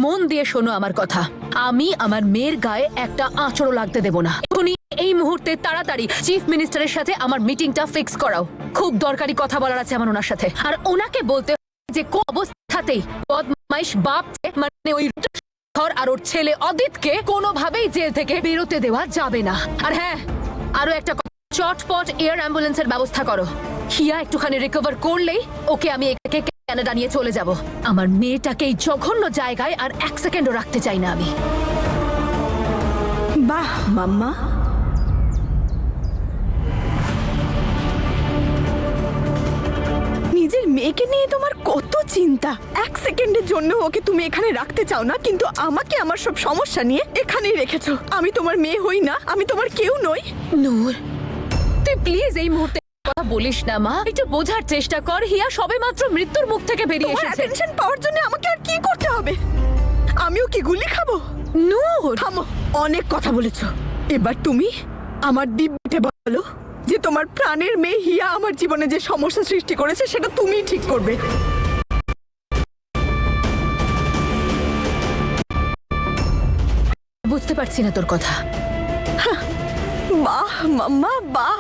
মন দিয়ে শোনো আমার কথা। আমি আমার মেয়ের গায়ে একটা আঁচড়ও লাগতে দেব না। এখনই এই মুহূর্তে তাড়াতাড়ি চিফ মিনিস্টারের সাথে আমার মিটিংটা ফিক্স করাও। খুব দরকারি কথা বলার আছে আমার ওনার সাথে। আর ওনাকে বলতে যে কোন অবস্থাতেই বদমাইশ বাপ মানে ওই ঘর আর ওর ছেলে অদিতকে কোনোভাবেই জেল থেকে বেরোতে দেওয়া যাবে না। আর হ্যাঁ, আরো একটা চটপট এয়ার অ্যাম্বুলেন্সের ব্যবস্থা করো। হিয়া একটুখানি রিকভার করলেই ওকে আমি একে কানাডা নিয়ে চলে যাব। আমার মেয়েটাকে এই জঘন্য জায়গায় আর এক সেকেন্ডও রাখতে চাই না আমি। বাহ মাম্মা, নিজের মেয়েকে নিয়ে তোমার কত চিন্তা। এক সেকেন্ডের জন্য ওকে তুমি এখানে রাখতে চাও না, কিন্তু আমাকে আমার সব সমস্যা নিয়ে এখানেই রেখেছো। আমি তোমার মেয়ে হই না, আমি তোমার কেউ নই। নূর, তুই প্লিজ এই মুহূর্তে কথা বলিস না মা। একটু বোঝার চেষ্টা কর। হিয়া সবেমাত্র মৃত্যুর মুখ থেকে বেরিয়ে তোমার এসেছে। অ্যাটেনশন পাওয়ার জন্য আমাকে আর কি করতে হবে? আমিও কি গুলি খাবো? নূর, থামো, অনেক কথা বলেছো। এবার তুমি আমার দিব্যে বলো যে তোমার প্রাণের মেয়ে হিয়া আমার জীবনে যে সমস্যা সৃষ্টি করেছে সেটা তুমিই ঠিক করবে। বুঝতে পারছি না তোর কথা। বাহ মাম্মা বাহ,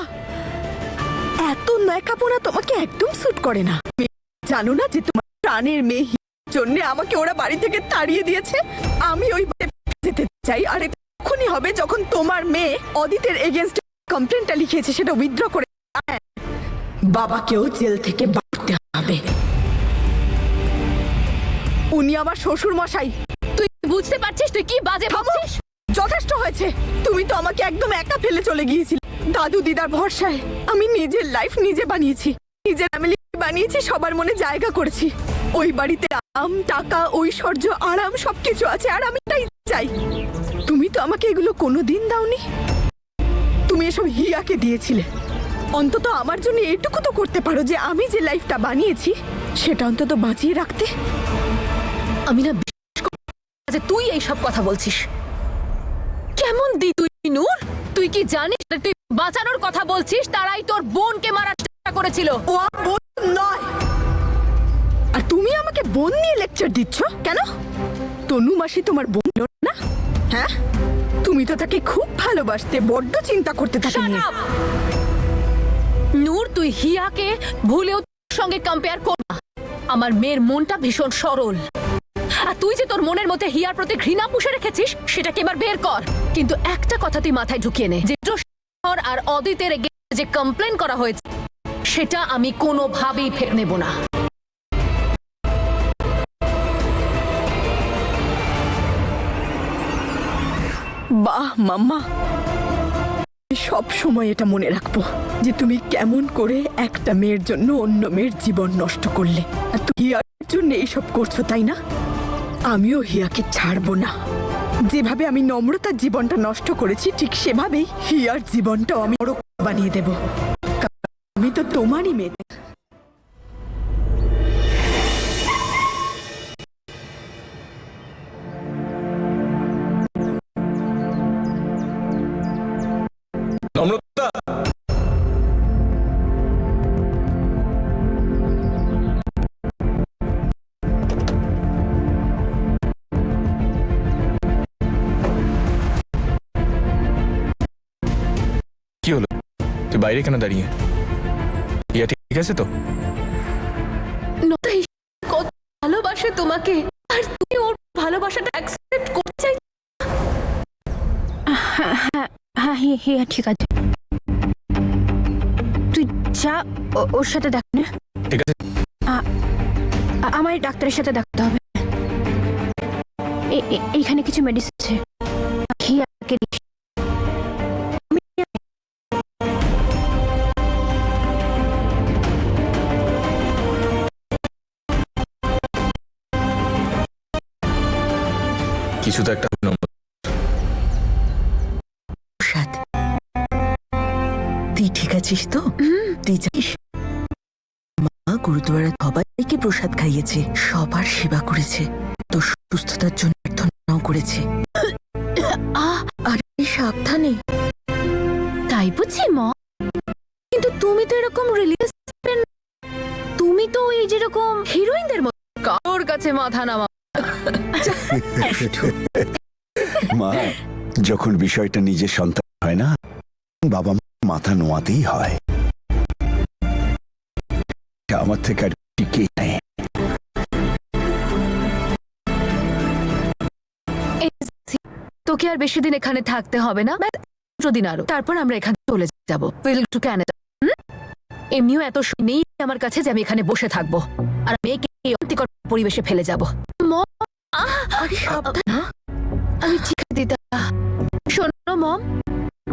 এত ন্যাকাপোনা তোমাকে একদম স্যুট করে না। জানো না যে তোমার প্রাণের মেয়ে হিয়ার জন্য আমাকে ওরা বাড়ি থেকে তাড়িয়ে দিয়েছে। আমি ওই বাড়িতে যেতে চাই, আর এখনই হবে যখন তোমার মেয়ে অদিতের এগেইনস্টে কমপ্লেনটা লিখিয়েছে সেটা উইথড্র করে বাবাকেও জেল থেকে বাড়তে হবে। উনি আমার শ্বশুর মশাই। তুই বুঝতে পারছিস তুই কি বাজে ভাবছিস? যথেষ্ট হয়েছে। তুমি তো আমাকে একদম একা ফেলে চলে গিয়েছিলে দাদু দিদার ভরসায়। আমি নিজের লাইফ নিজে বানিয়েছি, নিজের ফ্যামিলি বানিয়েছি, সবার মনে জায়গা করেছি। ওই বাড়িতে আম টাকা ঐশ্বর্য আরাম সবকিছু আছে, আর আমি তাই চাই। তুমি তো আমাকে এগুলো কোনোদিন দাওনি। তুমি এসব হিয়াকে দিয়েছিলে। অন্তত আমার জন্য এইটুকু তো করতে পারো যে আমি যে লাইফটা বানিয়েছি সেটা অন্তত বাঁচিয়ে রাখতে। আমি না বিশ্বাস করি যে তুই এইসব কথা বলছিস। কেমন দি তুই নূর? তুই কি জানিস তুই বাঁচানোর কথা বলছিস? তারাই তোর বোনকে মারার চেষ্টা করেছিল। ও বোন নয়। আর তুমি আমাকে বোন নিয়ে লেকচার দিচ্ছ কেন? তনু মাসি তোমার বোন না? হ্যাঁ, তুমি তো তাকে খুব ভালোবাসতে, বড্ড চিন্তা করতে তাকে Shut নিয়ে। up! নূর, তুই হিয়াকে ভুলেও তোর সঙ্গে কম্পেয়ার কর না। আমার মেয়ের মনটা ভীষণ সরল, আর তুই যে তোর মনের মধ্যে হিয়ার প্রতি ঘৃণা পুষে রেখেছিস সেটাকে এবার বের কর। কিন্তু একটা কথা তুই মাথায় ঢুকিয়ে নে, যে আর অদিতের যে কমপ্লেন করা হয়েছে সেটা আমি কোনোভাবেই ফেলে নেব না। বাহ মাম্মা, সব সময় এটা মনে রাখবো যে তুমি কেমন করে একটা মেয়ের জন্য অন্য মেয়ের জীবন নষ্ট করলে। আর তুমি হিয়ার জন্য এইসব করছো তাই না? আমিও হিয়াকে ছাড়বো না। যেভাবে আমি নম্রতার জীবনটা নষ্ট করেছি ঠিক সেভাবেই হিয়ার জীবনটাও আমি নরক বানিয়ে দেব। আমি তো তোমারই মেয়ে। নম্রতা, কি হলো? তুই বাইরে কেন দাঁড়িয়ে? ইয়া ঠিক আছে তো? কত ভালোবাসে তোমাকে, আর তুমি ওর ভালোবাসাটা অ্যাকসেপ্ট করতে চাই। হ্যাঁ হিয়া ঠিক আছে, তুই যা ওর সাথে দেখ না। ঠিক আছে, আমার ডাক্তারের সাথে দেখতে হবে। এইখানে কিছু মেডিসিন আছে, হিয়াকে দিস। কিছু তো একটা তুই ঠিক আছিস তো? তুই জানিস মা গুরুদুয়ারা সবাইকে প্রসাদ খাইয়েছে, সবার সেবা করেছে, তোর সুস্থতার জন্য প্রার্থনাও করেছে। আরে সাবধানে। তাই বুঝি মা? কিন্তু তুমি তো এরকম রিলিজিয়াস, তুমি তো এই যেরকম হিরোইনদের মতো কারোর কাছে মাথা নামা। মা, যখন বিষয়টা নিজের সন্তান হয় না, বাবা মা মাথা নোয়াতেই হয়। আমার থেকে আর টিকে নেই। তোকে আর বেশি দিন এখানে থাকতে হবে না, দিন আরো, তারপর আমরা এখানে চলে যাব টু ক্যানাডা। এমনিও এত নেই আমার কাছে যে আমি এখানে বসে থাকবো আর মেয়েকে এই অন্তিকর পরিবেশে ফেলে যাব। আমি ঠিক আছে দিদা। শোনো মম,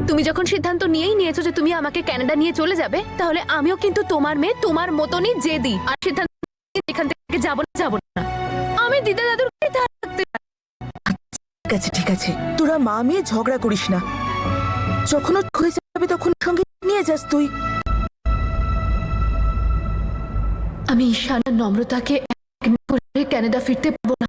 তুমি যখন সিদ্ধান্ত নিয়েই নিয়েছো যে তুমি আমাকে কানাডা নিয়ে চলে যাবে, তাহলে আমিও কিন্তু তোমার মেয়ে, তোমার মতনই জেদি। আর সিদ্ধান্ত এখান থেকে যাবো না। আমি দিদা দাদুর থাকতে। ঠিক আছে ঠিক আছে, তোরা মা মেয়ে ঝগড়া করিস না। যখন ও হয়ে যাবে তখন সঙ্গে নিয়ে যাস তুই। আমি ঈশান আর নম্রতাকে করে কানাডা ফিরতে পারবো না।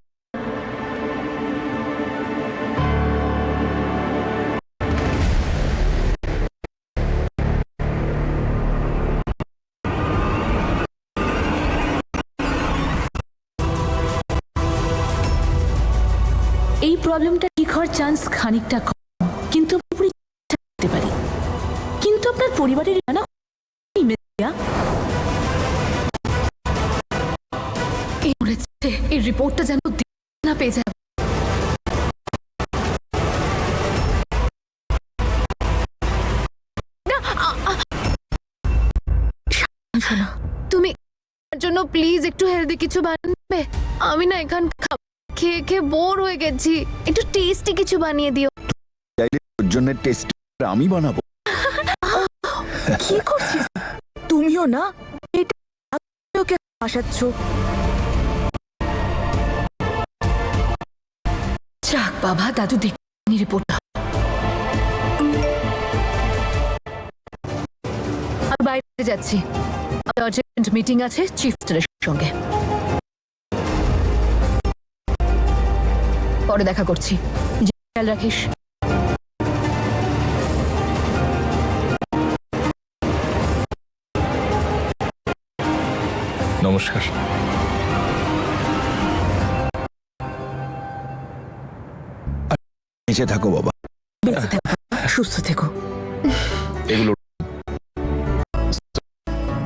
এই প্রবলেমটা ঠিক হওয়ার চান্স খানিকটা কম, কিন্তু পুরোপুরি করতে পারি। কিন্তু আপনার পরিবারের না এই রিপোর্টটা যেন না পেয়ে যাবে। তুমি আমার জন্য প্লিজ একটু হেলদি কিছু বানাবে। আমি না এখান খেয়ে খেয়ে বোর হয়ে গেছি, একটু টেস্টি কিছু বানিয়ে দিও। ওর জন্য টেস্ট আমি বানাবো। কি করছিস তুমিও না? এটা ওকে হাসাচ্ছ। যাক বাবা, দাদু দেখি রিপোর্টটা। আমি বাইরে যাচ্ছি, আর্জেন্ট মিটিং আছে চিফ মিনিস্টারের সঙ্গে। পরে দেখা করছি, খেয়াল রাখিস। নমস্কার। বেঁচে থাকো বাবা। বেঁচে থাকো, সুস্থ থেকো। এগুলো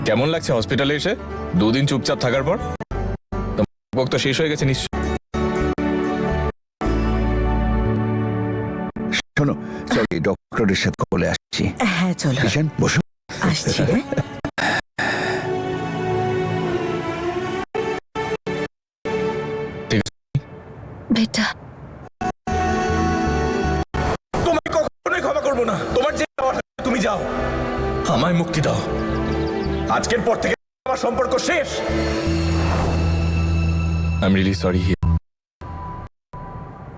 কেমন লাগছে হসপিটালে এসে 2 দিন চুপচাপ থাকার পর? তোমার তো শেষ হয়ে গেছে নিশ্চয়। শোনো, চল এই ডক্টরের সাথে বলে আসছি। হ্যাঁ চলো, ঈশান বসো। আসছি। হ্যাঁ বেটা, তোমায় কখনোই ক্ষমা করবো না। তোমার যে তুমি যাও, আমায় মুক্তি দাও। আজকের পর থেকে আমার সম্পর্ক শেষ। I am really sorry.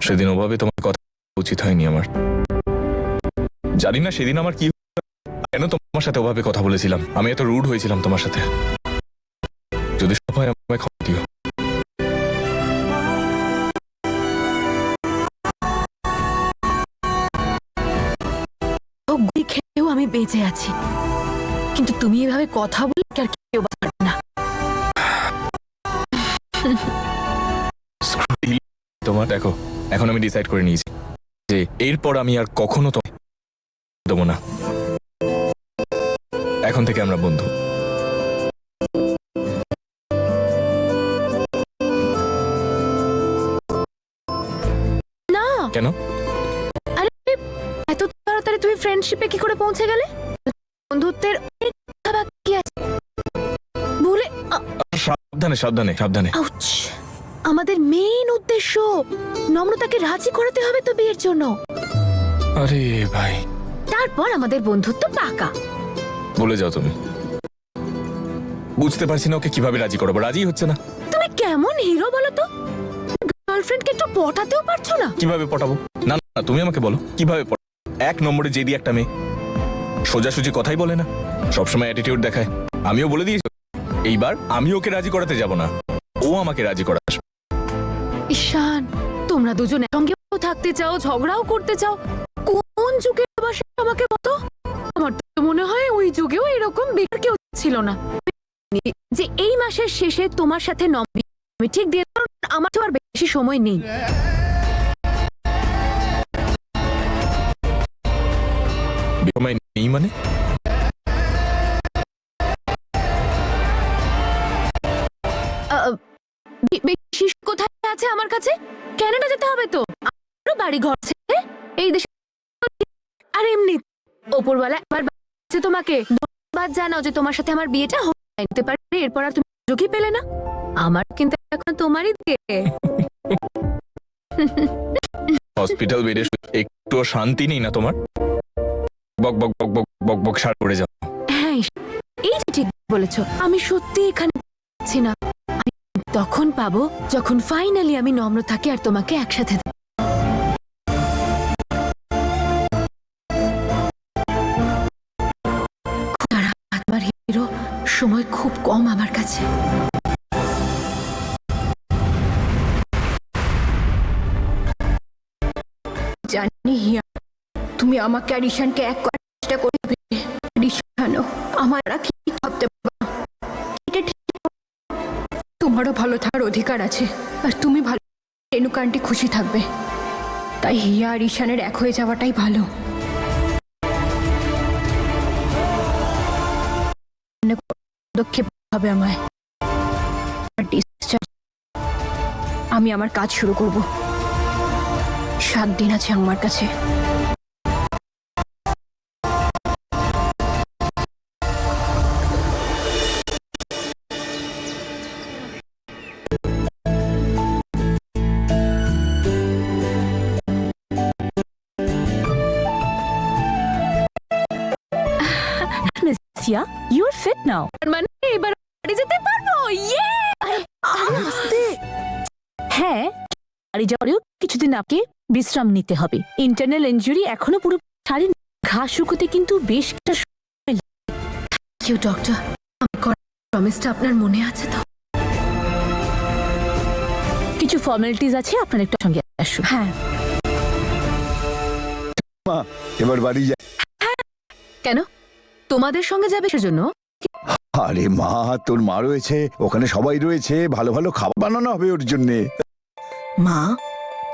সেদিন ওভাবে তোমার কথা উচিত হয়নি আমার। জানি না সেদিন আমার কি কেন তোমার সাথে ওভাবে কথা বলেছিলাম। আমি এত রুড হয়েছিলাম তোমার সাথে। যদি সময় আমায় ক্ষমা দিও। গুলি খেয়েও আমি বেঁচে আছি, কিন্তু তুমি এভাবে কথা বলে আর কেউ পারবে না। তোমার দেখো, এখন আমি ডিসাইড করে নিয়েছি যে এরপর আমি আর কখনো তোমায় দেবো না। এখন থেকে আমরা বন্ধু। না কেন? আরে এত তাড়াতাড়ি তুমি ফ্রেন্ডশিপে কি করে পৌঁছে গেলে? বন্ধুত্বের অনেক কথা বাকি আছে। ভুলে সাবধানে সাবধানে সাবধানে। আউচ! আমাদের মেইন উদ্দেশ্য নম্রতাকে রাজি করাতে হবে তো বিয়ের জন্য। আরে ভাই, তারপর আমাদের বন্ধুত্ব পাকা। বলে যাও তুমি। বুঝতে পারছি না ওকে কিভাবে রাজি করাবো। রাজি হচ্ছে না। তুমি কেমন হিরো বলো তো? গার্লফ্রেন্ডকে একটু পটাতেও পারছো না। কিভাবে পটাবো? না না, তুমি আমাকে বলো কিভাবে পটাবো। 1 নম্বরে জেদি একটা মেয়ে, সোজাসুজি কথাই বলে না, সবসময় অ্যাটিটিউড দেখায়। আমিও বলে দিয়েছি এইবার আমি ওকে রাজি করাতে যাব না, ও আমাকে রাজি করা আসবে। ঈশান, তোমরা দুজন একসঙ্গেও থাকতে চাও, ঝগড়াও করতে চাও। কোন যুগে ভালোবাসা আমাকে বলো? আমার তো মনে হয় ওই যুগেও এরকম বেকার কেউ ছিল না। যে এই মাসের শেষে তোমার সাথে আমি ঠিক দিয়ে আমার তো আর বেশি সময় নেই। সময় নেই মানে? বেশি কোথায় আছে আমার কাছে? ক্যানাডা যেতে হবে তো, আরো বাড়ি ঘর আছে এই দেশে। আর এমনি ওপরওয়ালা এবার বাঁচিয়েছে তোমাকে, ধন্যবাদ জানাও যে তোমার সাথে আমার বিয়েটা হতে পারে। এরপর আর তুমি সুযোগই পেলে না। আমার কিন্তু এখন তোমারই দিকে। হসপিটাল বেডে একটু শান্তি নেই না তোমার? বক বক বক বক বক বক সার করে যাও। হ্যাঁ, এই যে ঠিক বলেছো। আমি সত্যি এখানে আছি না, আমি তখন পাবো যখন ফাইনালি আমি নম্রতাকে আর তোমাকে একসাথে দেব। আমার হিরো, সময় খুব কম আমার কাছে। জানি হিয়া, তুমি আমাকে আর ঈশানকে এক করার চেষ্টা করবে। ঈশানও আমার আর কি ভাবতে পারবা। এটা ঠিক, তোমারও ভালো থাকার অধিকার আছে, আর তুমি ভালো, রেণুকা আন্টি খুশি থাকবে। তাই হিয়া আর ঈশানের এক হয়ে যাওয়াটাই ভালো। পদক্ষেপ হবে আমায়। আমি আমার কাজ শুরু করব। 7 দিন আছে আমার কাছে। Sia, you're fit now. মানে এবার বাড়ি যেতে পারবো। ইয়ে! হ্যাঁ, বাড়ি যাওয়ারেও কিছুদিন আপনাকে বিশ্রাম নিতে হবে। ইন্টারনাল ইনজুরি এখনো পুরো সারেনি। ঘাস শুকোতে কিন্তু বেশ একটা কিউ ডক্টর, আমার করা প্রমিসটা আপনার মনে আছে তো? কিছু ফর্মালিটিস আছে, আপনার একটা সঙ্গে আসুন। হ্যাঁ। মা এবার বাড়ি যা। কেন তোমাদের সঙ্গে যাবে সেজন্য? আরে মা, তোর মা রয়েছে, ওখানে সবাই রয়েছে, ভালো ভালো খাবার বানানো হবে ওর জন্যে। মা,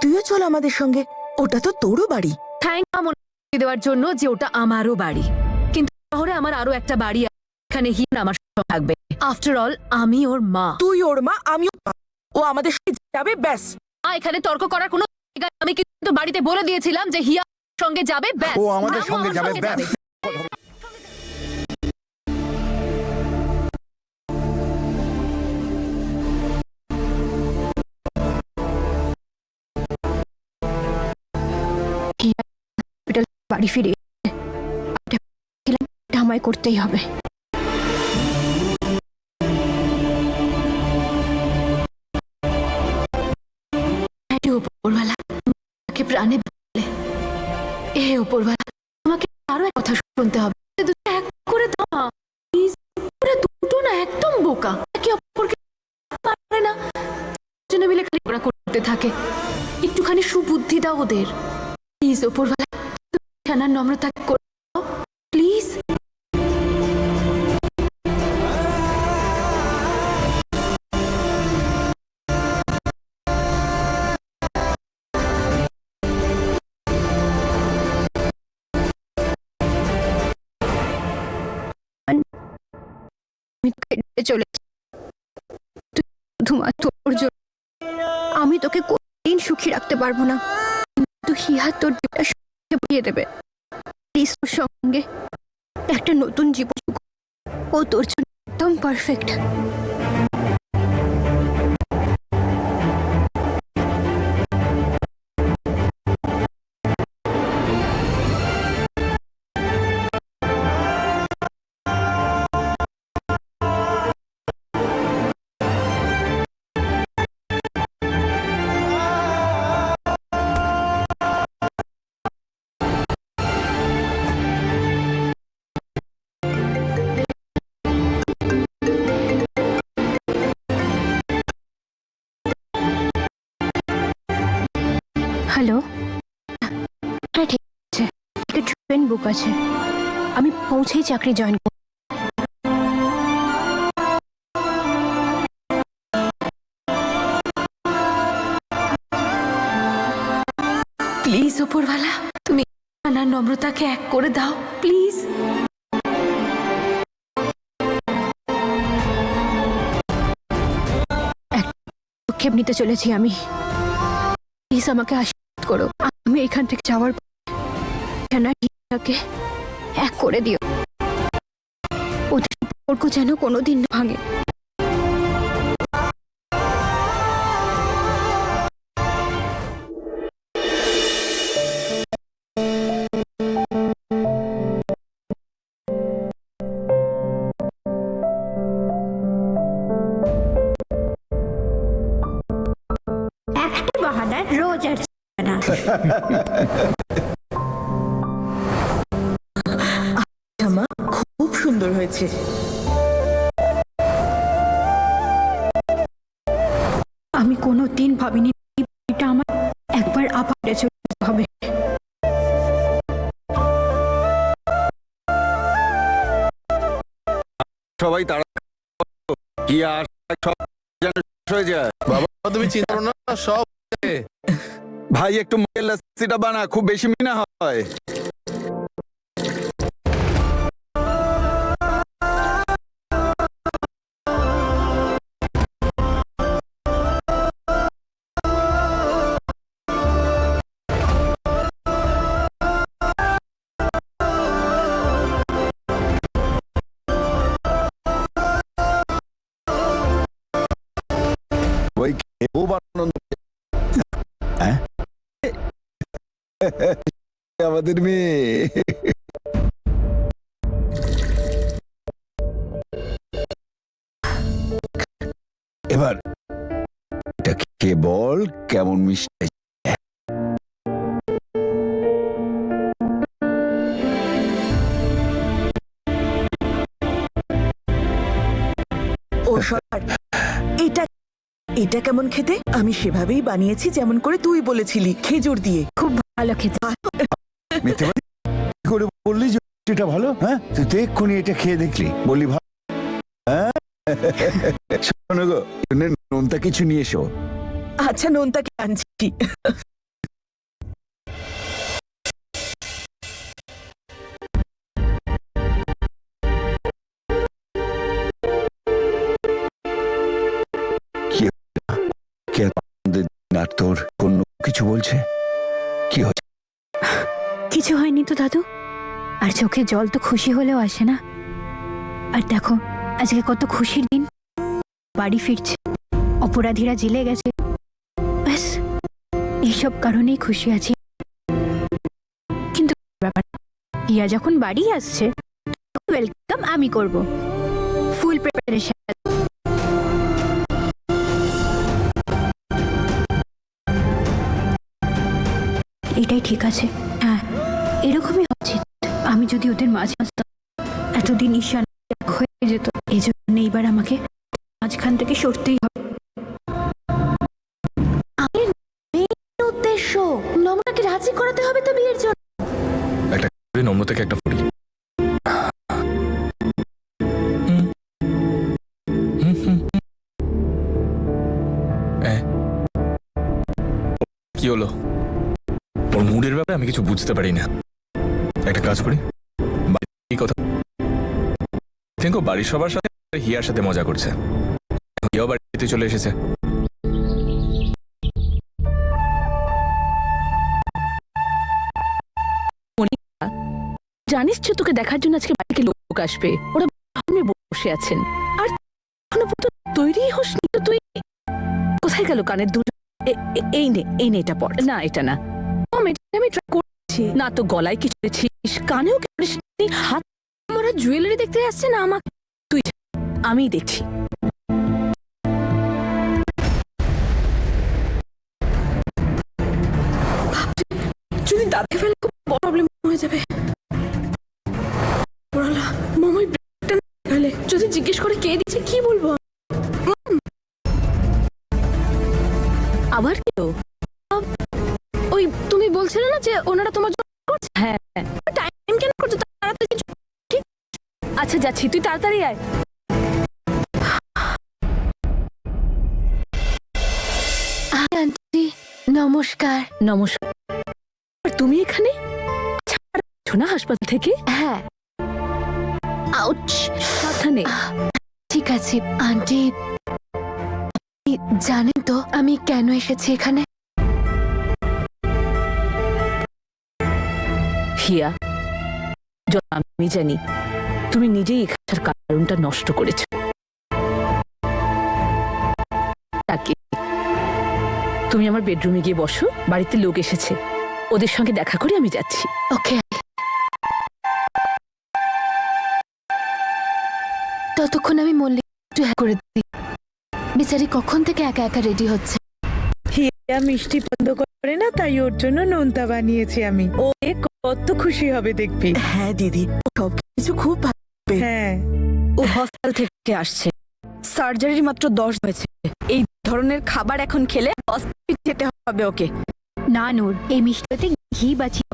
তুইও চল আমাদের সঙ্গে, ওটা তো তোরও বাড়ি। থ্যাংক মনে দেওয়ার জন্য যে ওটা আমারও বাড়ি, কিন্তু শহরে আমার আরো একটা বাড়ি আছে, এখানে হিয়া আমার সঙ্গে থাকবে। আফটার অল আমি ওর মা। তুই ওর মা, আমিও মা। ও আমাদের সঙ্গে যাবে, ব্যাস। এখানে তর্ক করার কোনো জায়গা নেই। আমি কিন্তু বাড়িতে বলে দিয়েছিলাম যে হিয়া সঙ্গে যাবে, ব্যাস। ও আমাদের আমিও সঙ্গে ওর যাবে, ব্যাস। বাড়ি ফিরে আমায় করতেই হবে। উপরওয়ালা আমাকে প্রাণে বলে, এ উপরওয়ালা তোমাকে আরো এক কথা শুনতে হবে। দুটো এক করে দাও না, প্লিজ। ওরা দুটো না একদম বোকা, একে অপরকে পারে না, জন্য মিলে খালি ওরা করতে থাকে। একটুখানি সুবুদ্ধি দাও ওদের, প্লিজ। উপরওয়ালা তুমি নম্রতা করে দাও, প্লিজ। চলে তোর জন্য আমি তোকে কোনদিন সুখী রাখতে পারবো না, কিন্তু হিয়া তোর জীবনটা সুখে ভরিয়ে দেবে। প্লিজ, তোর সঙ্গে একটা নতুন জীবন, ও তোর জন্য একদম পারফেক্ট। হ্যালো, হ্যাঁ ঠিক আছে, ট্রেন বুক আছে, আমি পৌঁছেই চাকরি জয়েন করব। প্লিজ ওপরওয়ালা, তুমি আর নম্রতাকে এক করে দাও প্লিজ। ক্ষেপ নিতে চলেছি আমি, প্লিজ আমাকে আশীর্বাদ করো। আমি এখান থেকে যাওয়ার পরে এক করে দিও, ওদের সম্পর্ক যেন কোনোদিন না ভাঙে। একটা বাহানা রোজ আর না। মা খুব সুন্দর হয়েছে। আমি কোনোদিন ভাবিনি এটা আমার একবার আবার চলে যেতে হবে। সবাই তারা কি আর সব যেন শেষ হয়ে যায়। বাবা তুমি চিন্তা করো না, সব ভাই একটু মুখের লাসিটা বানা, খুব বেশি মিনা হয়। ওই খুব আনন্দ হ্যাঁ? আমাদের মেয়ে এবার এটা কে বল কেমন মিষ্টি। ও সর, এটা এটা কেমন খেতে? আমি সেভাবেই বানিয়েছি যেমন করে তুই বলেছিলি, খেজুর দিয়ে। খুব ভালো খেতে। মিথ্যে কথা কি করে বললি যে এটা ভালো? হ্যাঁ, তুই তো এক্ষুনি এটা খেয়ে দেখলি, বললি ভালো। হ্যাঁ শোনো গো, নোনতা কিছু নিয়ে এসো। আচ্ছা নোনতাকে আনছি। আর তোর অন্য কিছু বলছে? কি হচ্ছে? কিছু হয়নি তো দাদু, আর চোখে জল তো খুশি হলেও আসে না। আর দেখো আজকে কত খুশির দিন, বাড়ি ফিরছে, অপরাধীরা জেলে গেছে, ব্যাস এইসব কারণেই খুশি আছি। কিন্তু ব্যাপার, হিয়া যখন বাড়ি আসছে ওয়েলকাম আমি করব, ফুল প্রিপারেশন। এটাই ঠিক আছে, হ্যাঁ এরকমই উচিত। আমি যদি ওদের মাঝে আসতাম এতদিন ঈশান হয়ে যেত, এই জন্য এইবার আমাকে মাঝখান থেকে সরতেই হবে। উদ্দেশ্য নম্রতাকে রাজি করাতে হবে তো বিয়ের জন্য। একটা নম্রতাকে একটা ফুড়ি। কি হলো? ওর মুডের ব্যাপারে আমি কিছু বুঝতে পারি না। একটা কাজ করি, এই কথা দেখো, বাড়ির সবার সাথে হিয়ার সাথে মজা করছে, হিয়াও বাড়িতে চলে এসেছে। জানিস তো তোকে দেখার জন্য আজকে বাড়িতে লোক আসবে, ওরা সামনে বসে আছেন, আর এখনো পর্যন্ত তৈরি হসনি তো তুই। কোথায় গেল কানের দুল? এই নে এটা পড় না, এটা না। আমি ট্রাই করছি না, তো গলায় কিছু করেছিস, কানেও করিসনি, হাত ওরা জুয়েলারি দেখতে আসছে না আমাকে, তুই আমিই দেখছি। যদি দাঁতে ফেলে খুব বড় প্রবলেম হয়ে যাবে। ওরালা মামাই ব্রেকটা ফেলে, যদি জিজ্ঞেস করে কে দিচ্ছে কি বলবো? আবার কেউ? ওই তুমি বলছিলে না যে ওনারা তোমার জন্য করছে? হ্যাঁ টাইম কেন করছো তাড়াতাড়ি? ঠিক আচ্ছা যাচ্ছি, তুই তাড়াতাড়ি আয়। আন্টি নমস্কার। নমস্কার। তুমি এখানে ছাড়ছো না হাসপাতাল থেকে? হ্যাঁ। আউচ। সাবধানে। ঠিক আছে আন্টি, আপনি জানেন তো আমি কেন এসেছি এখানে? হিয়া, আমি জানি তুমি নিজেই এখানকার কারণটা নষ্ট করেছো। তাকে তুমি আমার বেডরুমে গিয়ে বসো, বাড়িতে লোক এসেছে, ওদের সঙ্গে দেখা করে আমি যাচ্ছি। ওকে। ততক্ষণ আমি মল্লিক একটু করে দিই। বেচারি কখন থেকে একা একা রেডি হচ্ছে। হিয়া মিষ্টি বন্ধ করে না, তাই ওর জন্য নোনতা বানিয়েছি আমি। ও কত খুশি হবে দেখবি। হ্যাঁ দিদি, সবকিছু খুব ভালো হবে। হ্যাঁ, ও হসপিটাল থেকে আসছে, সার্জারি মাত্র 10 হয়েছে। এই ধরনের খাবার এখন খেলে হসপিটাল যেতে হবে ওকে। না নূর, এই মিষ্টিতে ঘি বাঁচিয়ে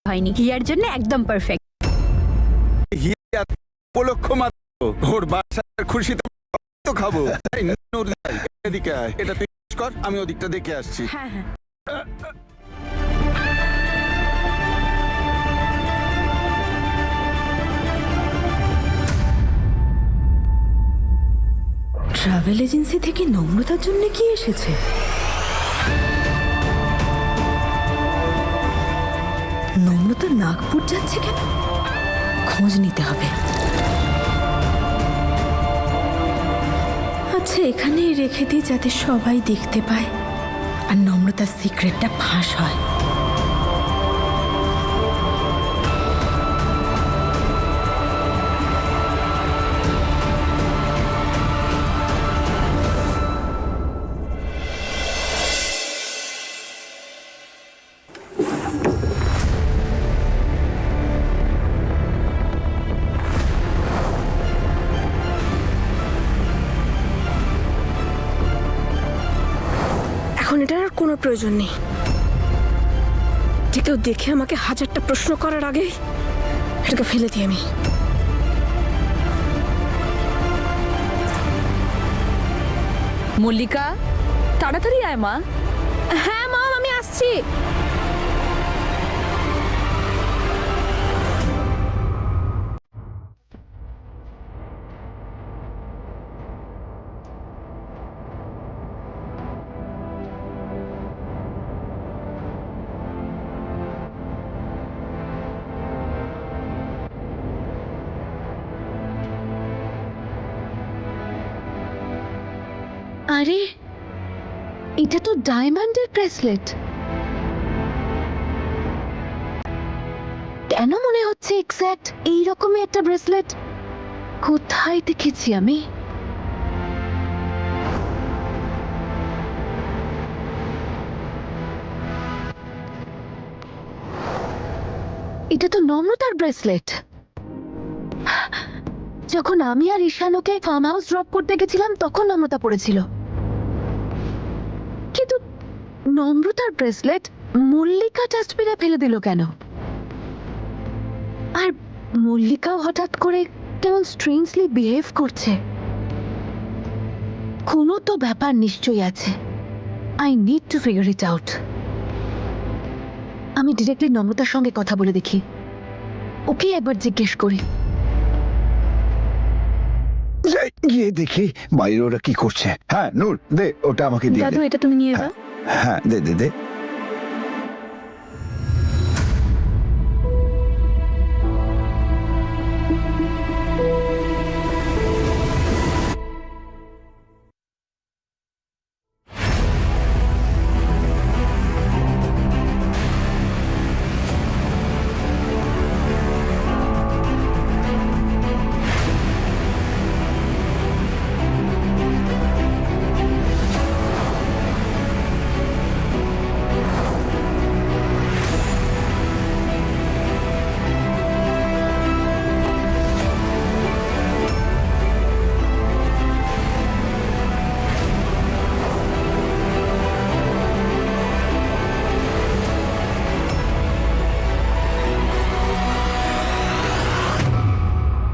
হয়নি, হিয়ার জন্য একদম পারফেক্ট। হিয়া উপলক্ষ মাত্র, ওর বাচ্চার খুশিতে তো খাবো। এই নূর, এদিকে আয়, এটা তুই কর, আমি ওদিকটা দেখে আসছি। হ্যাঁ হ্যাঁ। ট্রাভেল এজেন্সি থেকে নম্রতার জন্য কি এসেছে? নম্রতা নাগপুর যাচ্ছে কেন? খোঁজ নিতে হবে। আচ্ছা, এখানে রেখে দিই যাতে সবাই দেখতে পায় আর নম্রতার সিক্রেটটা ফাঁস হয়। এখন এটার আর কোনো প্রয়োজন নেই। যে কেউ দেখে আমাকে 1000টা প্রশ্ন করার আগে এটাকে ফেলে দিই আমি। মল্লিকা, তাড়াতাড়ি আয় মা। হ্যাঁ মম, আমি আসছি। আরে, এটা তো ডায়মন্ডের ব্রেসলেট। কেন মনে হচ্ছে এক্স্যাক্ট এইরকমই একটা ব্রেসলেট কোথায় দেখেছি আমি? এটা তো নম্রতার ব্রেসলেট। যখন আমি আর ঈশানকে ফার্ম হাউস ড্রপ করতে গেছিলাম তখন নম্রতা পড়েছিল, কিন্তু নম্রতার ব্রেসলেট মল্লিকা ডাস্টবিনে ফেলে দিল কেন? আর মল্লিকাও হঠাৎ করে কেমন স্ট্রেঞ্জলি বিহেভ করছে। কোনো তো ব্যাপার নিশ্চয়ই আছে। I need to figure it out. আমি ডিরেক্টলি নম্রতার সঙ্গে কথা বলে দেখি, ওকে একবার জিজ্ঞেস করি। গিয়ে দেখি বাইরে ওরা কি করছে। হ্যাঁ নূর, দে ওটা আমাকে দিয়ে দে। দাদু, এটা তুমি নিয়ে যাও। হ্যাঁ দে দে দে।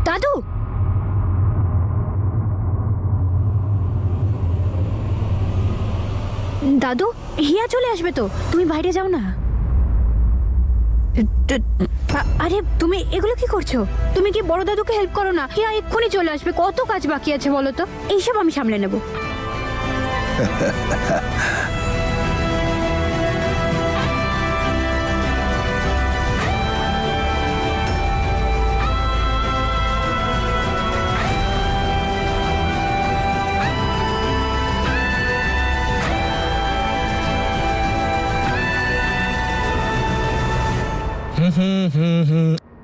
দাদু, দাদু, হিয়া চলে আসবে তো, তুমি বাইরে যাও না। আরে তুমি এগুলো কি করছো? তুমি কি বড় দাদুকে হেল্প করো না? হিয়া এক্ষুনি চলে আসবে, কত কাজ বাকি আছে বলো তো। এইসব আমি সামলে নেব।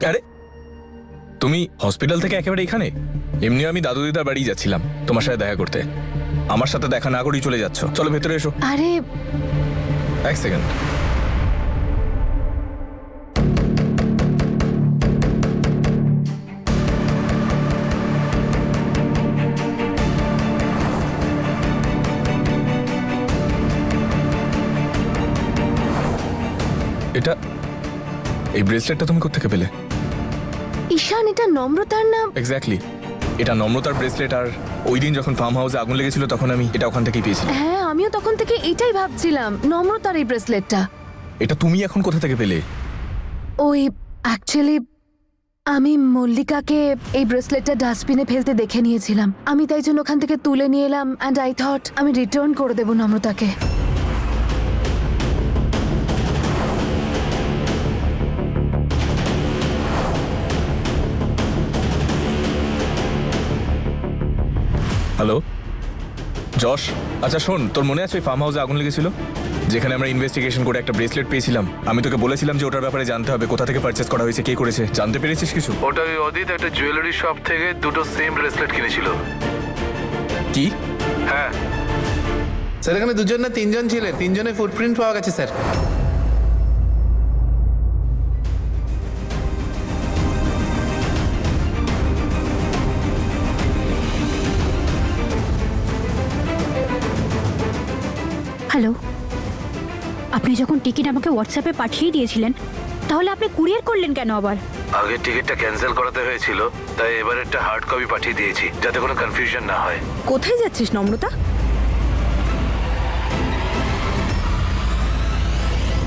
আরে তুমি হসপিটাল থেকে একেবারে এখানে? এমনি আমি দাদু দিদার বাড়ি যাচ্ছিলাম তোমার সাথে দেখা করতে। আমার সাথে দেখা না করেই চলে যাচ্ছ। চলো ভেতরে এসো। আরে এক সেকেন্ড। এটা এই ব্রেসলেটটা তুমি কোত্থেকে পেলে? ঈশান, এটা নম্রতার না? এক্স্যাক্টলি, এটা নম্রতার ব্রেসলেট। আর ওই দিন যখন ফার্ম হাউসে আগুন লেগেছিল তখন আমি এটা ওখান থেকেই পেয়েছিলাম। হ্যাঁ, আমিও তখন থেকে এটাই ভাবছিলাম, নম্রতার এই ব্রেসলেটটা। এটা তুমি এখন কোথা থেকে পেলে? ওই অ্যাকচুয়ালি আমি মল্লিকাকে এই ব্রেসলেটটা ডাস্টবিনে ফেলতে দেখে নিয়েছিলাম। আমি তাই জন্য ওখান থেকে তুলে নিয়ে এলাম অ্যান্ড আই থট আমি রিটার্ন করে দেবো নম্রতাকে। হ্যালো যশ, আচ্ছা শোন, তোর মনে আছে ওই ফার্ম হাউসে আগুন লেগেছিল যেখানে আমরা ইনভেস্টিগেশন করে একটা ব্রেসলেট পেয়েছিলাম? আমি তোকে বলেছিলাম যে ওটার ব্যাপারে জানতে হবে, কোথা থেকে পারচেস করা হয়েছে, কে করেছে। জানতে পেরেছিস কিছু? ওটা ওই অদিত একটা জুয়েলারি শপ থেকে দুটো সেম ব্রেসলেট কিনেছিল। কি? হ্যাঁ স্যার, এখানে দুজন না তিনজন ছিলেন, তিনজনের ফুটপ্রিন্ট পাওয়া গেছে স্যার। হ্যালো, আপনি যখন টিকিট আমাকে হোয়াটসঅ্যাপে পাঠিয়ে দিয়েছিলেন, তাহলে আপনি কুরিয়ার করলেন কেন আবার? আগের টিকিটটা ক্যান্সেল করাতে হয়েছিল, তাই এবার একটা হার্ড কপি পাঠিয়ে দিয়েছি যাতে কোনো কনফিউশন না হয়। কোথায় যাচ্ছিস নম্রতা?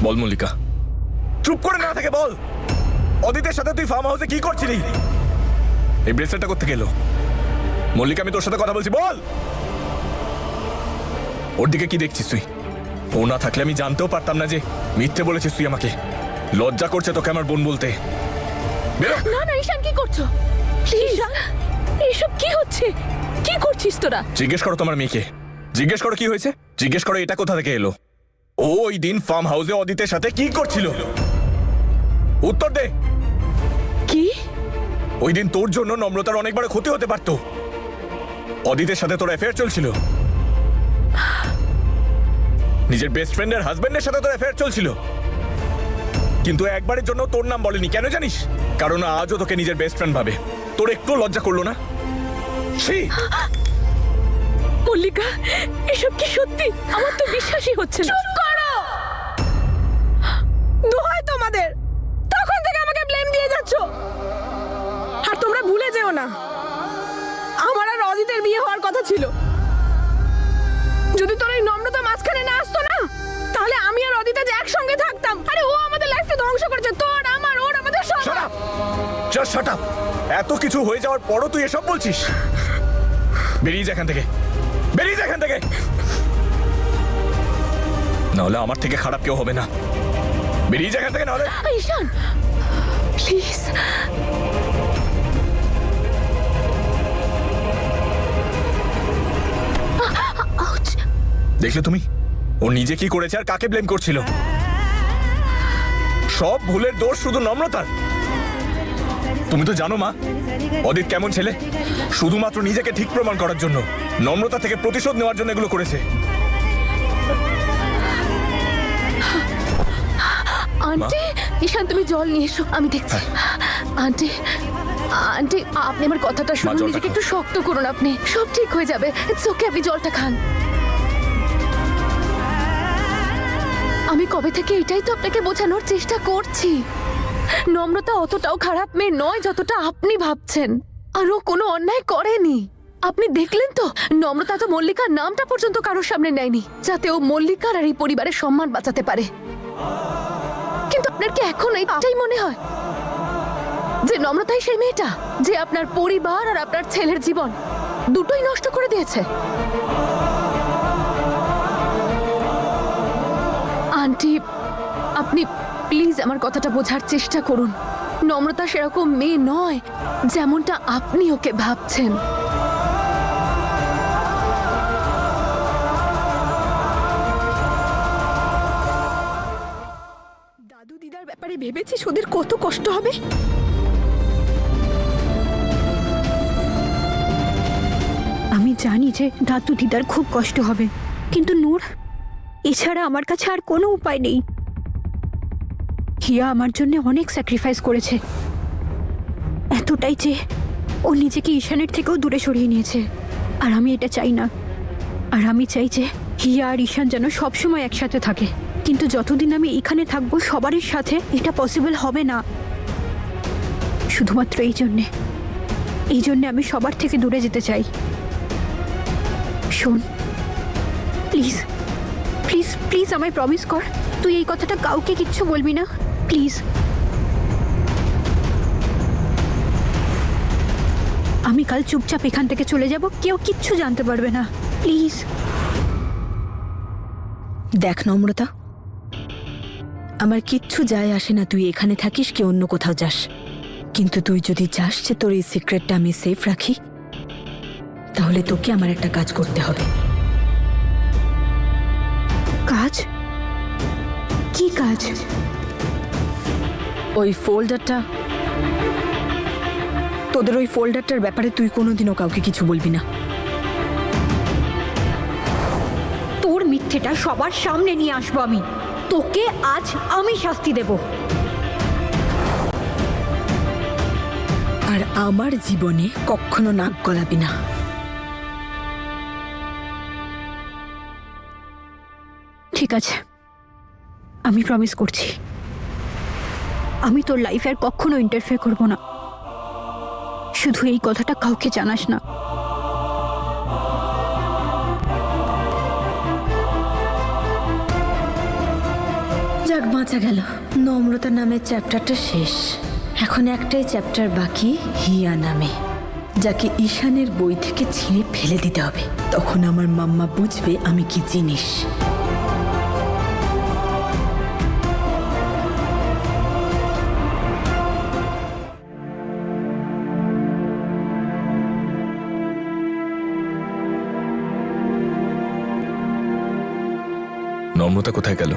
বল মল্লিকা। চুপ করে না থেকে বল, অদিতের সাথে তুই ফার্ম হাউসে কি করছিলি? এই ব্রেসলেটটা কোথা থেকে এলো? মল্লিকা, আমি তোর সাথে কথা বলছি, বল। ওর দিকে কি দেখছিস তুই? ও না থাকলে আমি জানতেও পারতাম না যে মিথ্যে বলেছিস তুই আমাকে। লজ্জা করছে তোকে আমার বোন বলতে। বেরো। না না ঈশান, কি করছো? ঈশান, এসব কি হচ্ছে? কি করছিস তোরা? জিজ্ঞেস করো তোমার মেয়েকে, জিজ্ঞেস করো কি হয়েছে, জিজ্ঞেস করো এটা কোথা থেকে এলো। ও ওই দিন ফার্ম হাউসে অদিতের সাথে কি করছিল? উত্তর দে। কি? ওই দিন তোর জন্য নম্রতার অনেক বড় ক্ষতি হতে পারতো। অদিতের সাথে তোর অ্যাফেয়ার চলছিল, নিজের বেস্ট ফ্রেন্ডের হাজবেন্ডের সাথে তোর অ্যাফেয়ার চলছিল, কিন্তু একবারের জন্য তোর নাম বলেনি। কেন জানিস? কারণ আজও তোকে নিজের বেস্ট ফ্রেন্ড ভাবে। তোর একটু লজ্জা করলো না? মল্লিকা, এসব কি সত্যি? আমার তো বিশ্বাসই হচ্ছে না। চুপ করো! দোহাই তোমাদের, তখন থেকে আমাকে ব্লেম দিয়ে যাচ্ছ। আর তোমরা ভুলে যেও না, আমার আর অজিতের বিয়ে হওয়ার কথা ছিল। যদি তোর এই নম্রতা মাঝখানে না আসতো না, তাহলে আমি আর অদিতা যে একসঙ্গে থাকতাম। আরে ও আমাদের লাইফটা ধ্বংস করেছে, তোর আমার ওর আমাদের সব। Shut up! Just shut up! এত কিছু হয়ে যাওয়ার পরও তুই এসব বলছিস? বেরিয়ে যা এখান থেকে, বেরিয়ে যা এখান থেকে, নাহলে আমার থেকে খারাপ কেউ হবে না। বেরিয়ে যা এখান থেকে, নাহলে। ঈশান প্লিজ। দেখলে তুমি, ও নিজে কি করেছে আর কাকে ব্লেম করছিল? সব ভুলের দোষ শুধু নম্রতার। তুমি তো জানো মা, অদিত কেমন ছেলে। শুধুমাত্র নিজেকে ঠিক প্রমাণ করার জন্য, নম্রতা থেকে প্রতিশোধ নেওয়ার জন্য এগুলো করেছে। আন্টি, ঈশান তুমি জল নিয়ে এসো, আমি দেখছি। আন্টি, আন্টি আপনি আমার কথাটা শুনুন, জলটা নিজেকে খাও। একটু শক্ত করুন, আপনি সব ঠিক হয়ে যাবে। ইটস ওকে, আপনি জলটা খান। আমি কবে থেকে এটাই তো আপনাকে বোঝানোর চেষ্টা করছি, নম্রতা অতটাও খারাপ মেয়ে নয় যতটা আপনি ভাবছেন। আর ও কোনো অন্যায় করেনি। আপনি দেখলেন তো, নম্রতা তো মল্লিকার নামটা পর্যন্ত কারোর সামনে নেয়নি, যাতে ও মল্লিকার আর এই পরিবারের সম্মান বাঁচাতে পারে। কিন্তু আপনার কি এখন এইটাই মনে হয় যে নম্রতাই সেই মেয়েটা যে আপনার পরিবার আর আপনার ছেলের জীবন দুটোই নষ্ট করে দিয়েছে? আন্টি, আপনি প্লিজ আমার কথাটা বোঝার চেষ্টা করুন। নম্রতা সেরকম মেয়ে নয় যেমনটা আপনি ওকে ভাবছেন। দাদু দিদার ব্যাপারে ভেবেছিস ওদের কত কষ্ট হবে? আমি জানি যে দাদু দিদার খুব কষ্ট হবে, কিন্তু নূর, এছাড়া আমার কাছে আর কোনো উপায় নেই। হিয়া আমার জন্য অনেক স্যাক্রিফাইস করেছে, এতটাই যে ও নিজেকে ঈশানের থেকেও দূরে সরিয়ে নিয়েছে। আর আমি এটা চাই না। আর আমি চাই যে হিয়া আর ঈশান যেন সবসময় একসাথে থাকে। কিন্তু যতদিন আমি এখানে থাকবো সবারই সাথে এটা পসিবল হবে না। শুধুমাত্র এই জন্যে আমি সবার থেকে দূরে যেতে চাই। শোন, প্লিজ প্লিজ প্লিজ আমায় প্রমিস কর, তুই এই কথাটা কাউকে কিচ্ছু বলবি না, প্লিজ। আমি কাল চুপচাপ এখান থেকে চলে যাব, কেউ কিচ্ছু জানতে পারবে না, প্লিজ। দেখ নম্রতা, আমার কিচ্ছু যায় আসে না তুই এখানে থাকিস কি অন্য কোথাও যাস, কিন্তু তুই যদি চাস যে তোর এই সিক্রেটটা আমি সেফ রাখি, তাহলে তোকে আমার একটা কাজ করতে হবে। কাজ? কি কাজ? ওই ফোল্ডারটা, তোদের ওই ফোল্ডারটার ব্যাপারে তুই কোনোদিনও কাউকে কিছু বলবি না। তোর মিথ্যেটা সবার সামনে নিয়ে আসবো আমি, তোকে আজ আমি শাস্তি দেব। আর আমার জীবনে কখনো নাক গলাবি না। ঠিক আছে, আমি প্রমিস করছি, আমি তোর লাইফে আর কখনো ইন্টারফেয়ার করব না। শুধু এই কথাটা কাউকে জানাস না। যাক, বাঁচা গেল। নম্রতা নামের চ্যাপ্টারটা শেষ। এখন একটাই চ্যাপ্টার বাকি, হিয়া নামে, যাকে ঈশানের বই থেকে ছিঁড়ে ফেলে দিতে হবে। তখন আমার মাম্মা বুঝবে আমি কি জিনিস। নম্রতা কোথায় গেল?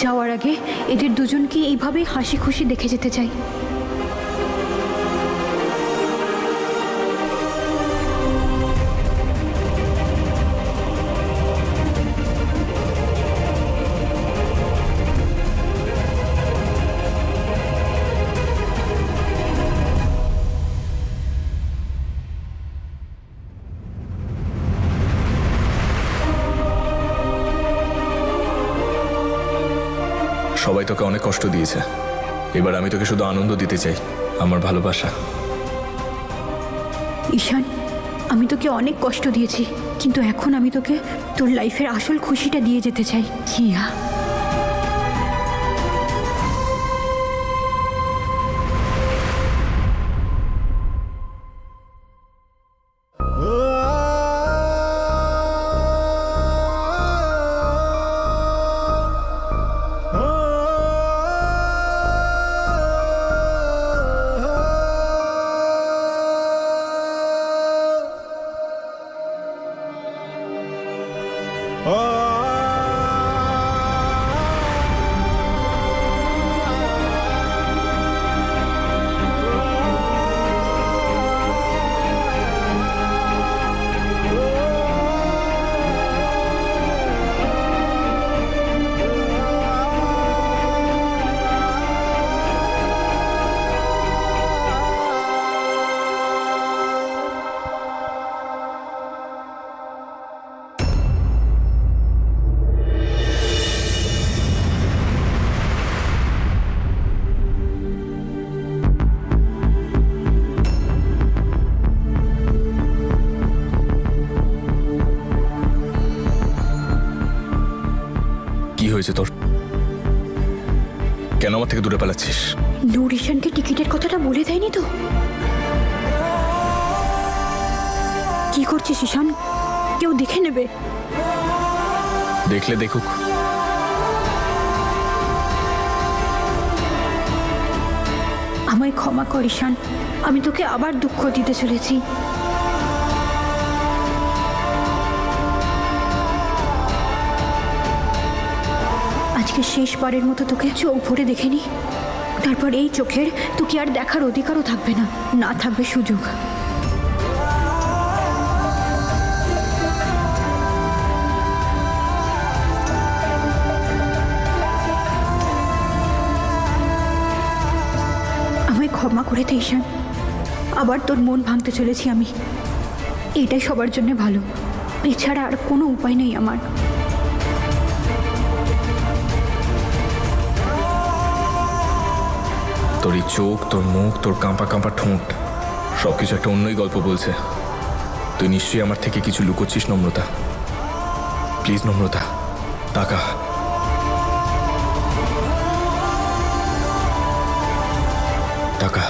যাওয়ার আগে এদের দুজনকে এইভাবে হাসি খুশি দেখে যেতে চাই। সবাই তোকে অনেক কষ্ট দিয়েছে, এবার আমি তোকে শুধু আনন্দ দিতে চাই, আমার ভালোবাসা। ঈশান, আমি তোকে অনেক কষ্ট দিয়েছি, কিন্তু এখন আমি তোকে তোর লাইফের আসল খুশিটা দিয়ে যেতে চাই। হিয়া, হয়েছে তোর? কেন আমার থেকে দূরে পালাচ্ছিস? নূর ঈশানকে টিকিটের কথাটা বলে দেয়নি তো? কি করছিস ঈশান? কেউ দেখে নেবে। দেখলে দেখুক। আমায় ক্ষমা কর ঈশান, আমি তোকে আবার দুঃখ দিতে চলেছি। আজকে শেষবারের মতো তোকে চোখ ভরে দেখে নি, তারপর এই চোখের তোকে আর দেখার অধিকারও থাকবে না, না থাকবে সুযোগ। আমায় ক্ষমা করে দে ঈশান, আবার তোর মন ভাঙতে চলেছি আমি। এটাই সবার জন্য ভালো, এছাড়া আর কোনো উপায় নেই আমার। তোর এই চোখ, তোর মুখ, তোর কাঁপা কাঁপা ঠোঁট সবকিছু একটা অন্যই গল্প বলছে। তুই নিশ্চয়ই আমার থেকে কিছু লুকোচ্ছিস নম্রতা। প্লিজ নম্রতা, টাকা। টাকা।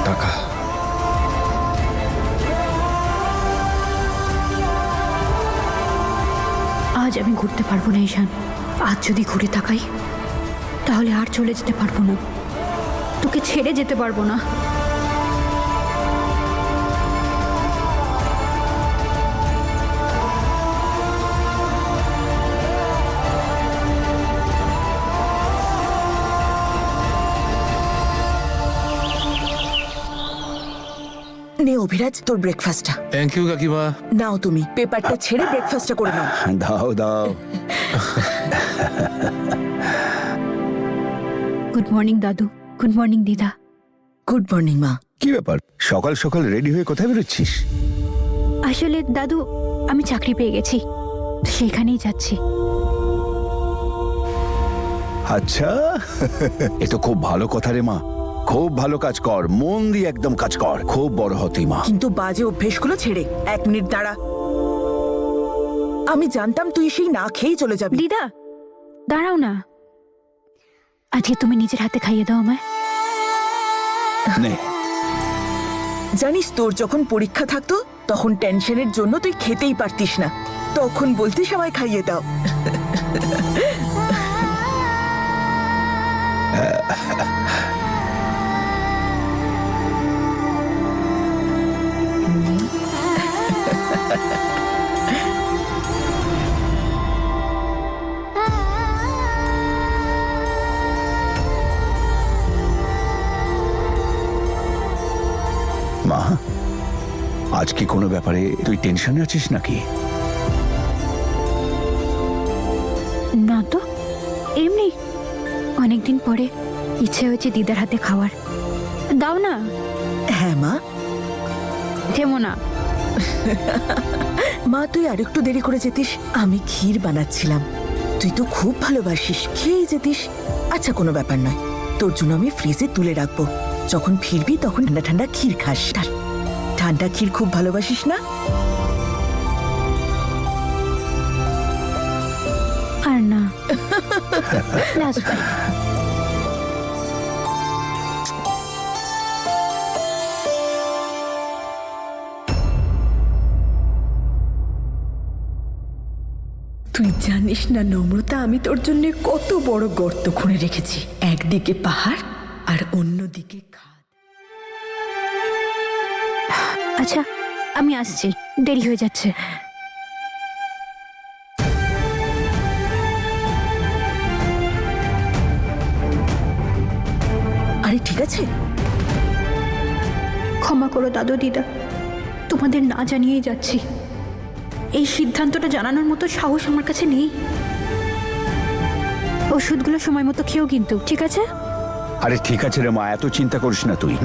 টাকা। আজ আমি ঘুরতে পারবো না ঈশান। আজ যদি ঘুরে তাকাই তাহলে আর চলে যেতে পারবো না, তোকে ছেড়ে যেতে পারবো না। নে অভিরাজ, তোর ব্রেকফাস্টটা। থ্যাংক ইউ কাকিমা। নাও তুমি পেপারটা ছেড়ে ব্রেকফাস্টটা করে নাও। দাও দাও। গুড মর্নিং দাদু। গুড মর্নিং দিদা। গুড মর্নিং মা। কি ব্যাপার, সকাল সকাল রেডি হয়ে কোথায় বেরোচ্ছিস? আসলে দাদু, আমি চাকরি পেয়ে গেছি, সেখানেই যাচ্ছি। আচ্ছা, এ তো খুব ভালো কথা রে মা। খুব ভালো কাজ কর, মন দিয়ে একদম কাজ কর, খুব বড় হতেই মা। কিন্তু বাজে অভ্যেসগুলো ছেড়ে। 1 মিনিট দাঁড়া, আমি জানতাম তুই সেই না খেয়েই চলে যাবি। দিদা দাঁড়াও না, আজকে তুমি নিজের হাতে খাইয়ে দাও আমায়। নে। জানিস, তোর যখন পরীক্ষা থাকতো তখন টেনশনের জন্য তুই খেতেই পারতিস না, তখন বলতিস আমায় খাইয়ে দাও। মা, আজ কি কোনো ব্যাপারে তুই টেনশনে আছিস নাকি? না তো, এমনি অনেকদিন পরে ইচ্ছে হয়েছে দিদার হাতে খাওয়ার। দাও না। হ্যাঁ মা। থেমো না। মা, তুই আরেকটু দেরি করে যেতিস, আমি ক্ষীর বানাচ্ছিলাম। তুই তো খুব ভালোবাসিস, খেয়েই যেতিস। আচ্ছা, কোনো ব্যাপার নয়, তোর জন্য আমি ফ্রিজে তুলে রাখবো। যখন ফিরবি তখন ঠান্ডা ঠান্ডা ক্ষীর খাস। ঠান্ডা ক্ষীর খুব ভালোবাসিস না? আর না। Last bye. তুই জানিস না নম্রতা, আমি তোর জন্য কত বড় গর্ত খুঁড়ে রেখেছি। একদিকে পাহাড় আর অন্যদিকে খাদ। আচ্ছা, আমি আসছি, দেরি হয়ে যাচ্ছে। আরে ঠিক আছে। ক্ষমা করো দাদু দিদা, তোমাদের না জানিয়েই যাচ্ছি। এই সিদ্ধান্তটা জানানোর মতো সাহস আমার কাছে নেই। ওষুধগুলো সময় মতো খেও কিন্তু, ঠিক আছে? আরে ঠিক আছে রে মা, এত চিন্তা করিস না তুই।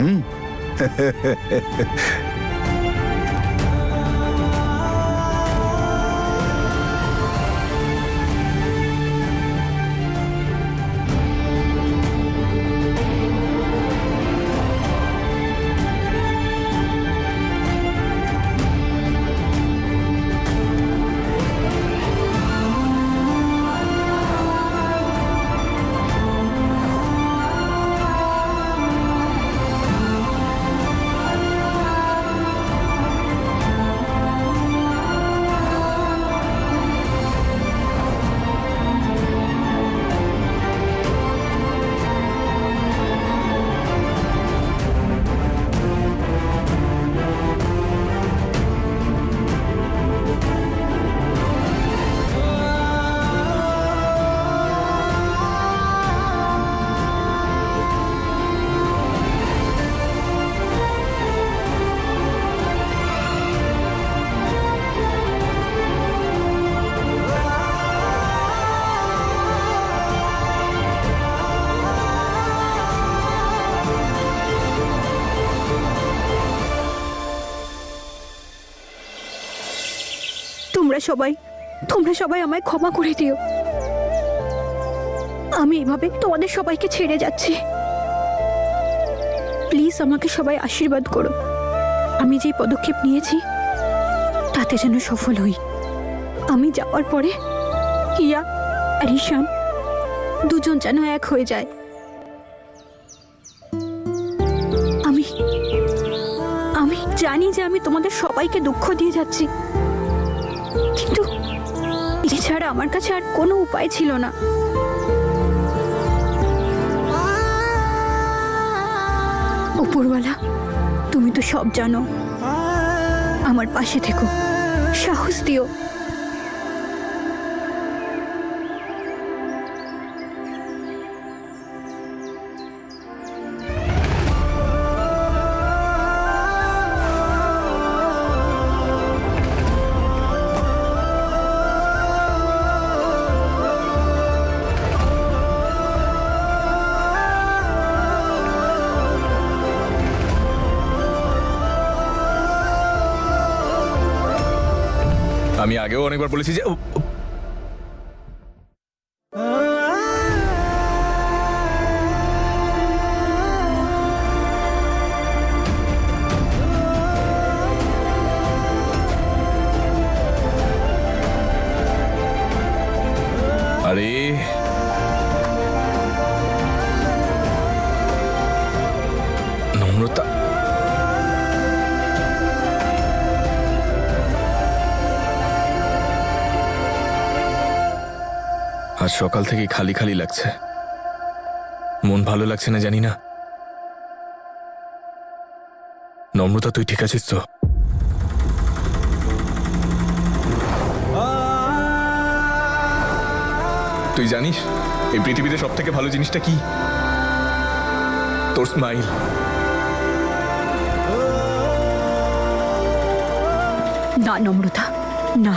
তোমরা সবাই আমায় ক্ষমা করে দিও। আমি এভাবে তোমাদের সবাইকে ছেড়ে যাচ্ছি। প্লিজ আমাকে সবাই আশীর্বাদ করো। আমি যে পদক্ষেপ নিয়েছি তাতে যেন সফল হই। আমি যাওয়ার পরে হিয়া আর ঈশান দুজন যেন এক হয়ে যায়। আমি জানি যে আমি তোমাদের সবাইকে দুঃখ দিয়ে যাচ্ছি, কিন্তু এছাড়া আমার কাছে আর কোনো উপায় ছিল না। উপরওয়ালা, তুমি তো সব জানো। আমার পাশে থেকো, সাহস দিও। আমি আগেও অনেকবার বলেছি যে আরে নম্রতা, আজ সকাল থেকে খালি খালি লাগছে, মন ভালো লাগছে না জানি না। নম্রতা, তুই ঠিক আছিস তো? তুই জানিস এই পৃথিবীতে সব থেকে ভালো জিনিসটা কি? তোর স্মাইল। না নম্রতা, না,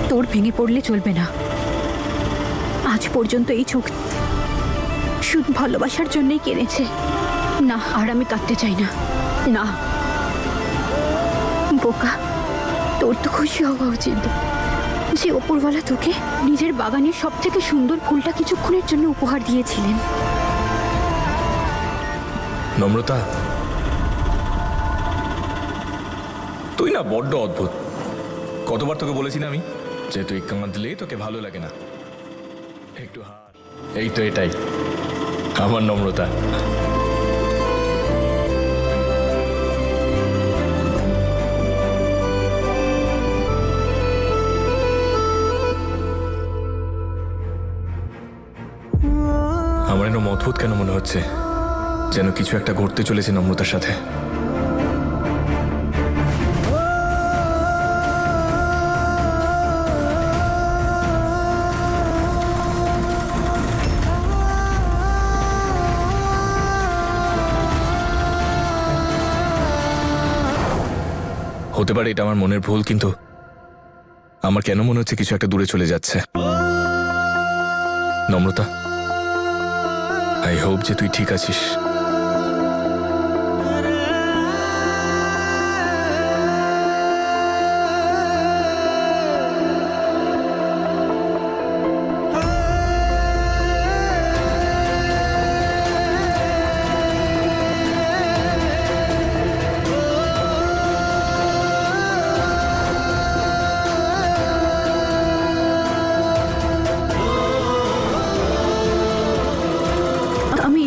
তোর ভেঙে পড়লে চলবে না। আজ পর্যন্ত এই চোখ শুধু ভালোবাসার জন্যই কেঁদেছে। না, আর আমি কাঁদতে চাই না। না বোকা, তোর তো খুশি হওয়া উচিত যে ওপরওয়ালা তোকে নিজের বাগানের সব থেকে সুন্দর ফুলটা কিছুক্ষণের জন্য উপহার দিয়েছিলেন। নম্রতা, তুই না বড্ড অদ্ভুত। কতবার তোকে বলেছি না আমি যে তুই কাঁদলে তোকে ভালো লাগে না, একটু হার। এই তো এটাই আমার নম্রতা। আমার এরকম অদ্ভুত কেন মনে হচ্ছে, যেন কিছু একটা ঘটতে চলেছে নম্রতার সাথে। হতে পারে এটা আমার মনের ভুল, কিন্তু আমার কেন মনে হচ্ছে কিছু একটা দূরে চলে যাচ্ছে। নম্রতা, আই হোপ যে তুই ঠিক আছিস।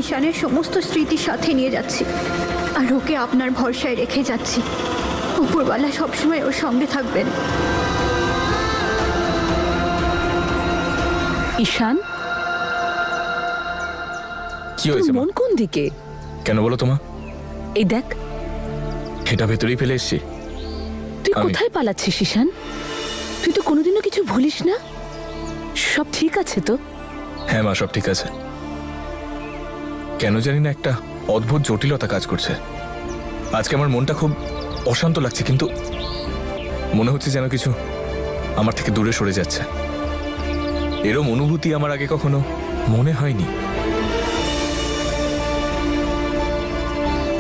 ঈশানের সমস্ত স্মৃতি সাথে নিয়ে যাচ্ছি, আর ওকে আপনার ভরসায় রেখে যাচ্ছি। উপরওয়ালা সবসময় ওর সঙ্গে থাকবেন। ঈশান, কি তোর হয়েছে মা? মন কোন দিকে? কেন বলো তোমা? এই দেখ, এটা ভেতরেই ফেলে এসছি। তুই আমি- কোথায় পালাচ্ছিস ঈশান? তুই তো কোনোদিনও কিছু ভুলিস না। সব ঠিক আছে তো? হ্যাঁ মা, সব ঠিক আছে। কেন জানি না একটা অদ্ভুত জটিলতা কাজ করছে। আজকে আমার মনটা খুব অশান্ত লাগছে, কিন্তু মনে হচ্ছে যেন কিছু আমার থেকে দূরে সরে যাচ্ছে। এরম অনুভূতি আমার আগে কখনো মনে হয়নি।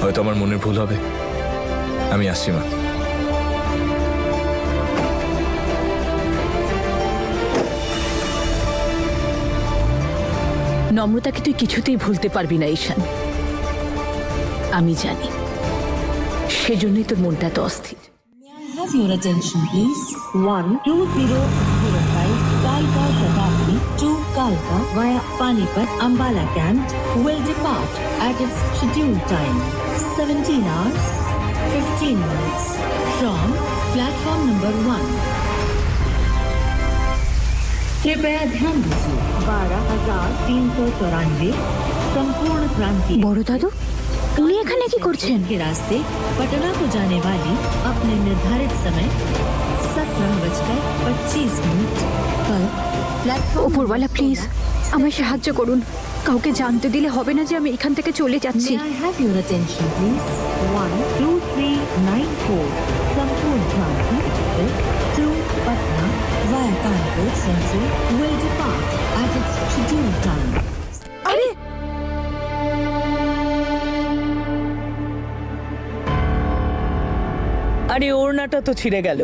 হয়তো আমার মনের ভুল হবে। আমি আসছি মা। নম্রতাকে তুই কিছুতেই ভুলতে পারবি না ঈশান, আমি জানি। সেজন্যই তোর মনটা এত অস্থির। Have your attention, please. 12005 Kalka Shatabdi to Kalka via Panipat Ambala Camp will depart at its scheduled time, 17 hours 15 minutes from platform number 1. कृपया ध्यान दीजिए 12,394 संपूर्ण क्रांति বড় दादू উনি এখানে কি করছেন? के रास्ते पटना को जाने वाली अपने निर्धारित समय 17:25 पर प्लेटफॉर्म ওপরওয়ালা প্লিজ আমায় সাহায্য করুন। কাউকে জানতে দিলে হবে না যে আমি এখান থেকে চলে যাচ্ছি। May I have your attention, please? 12394 संपूर्ण क्रांति to Patna via Kanpur Central will depart at its scheduled time. আরে ওড়নাটা তো ছিঁড়ে গেল,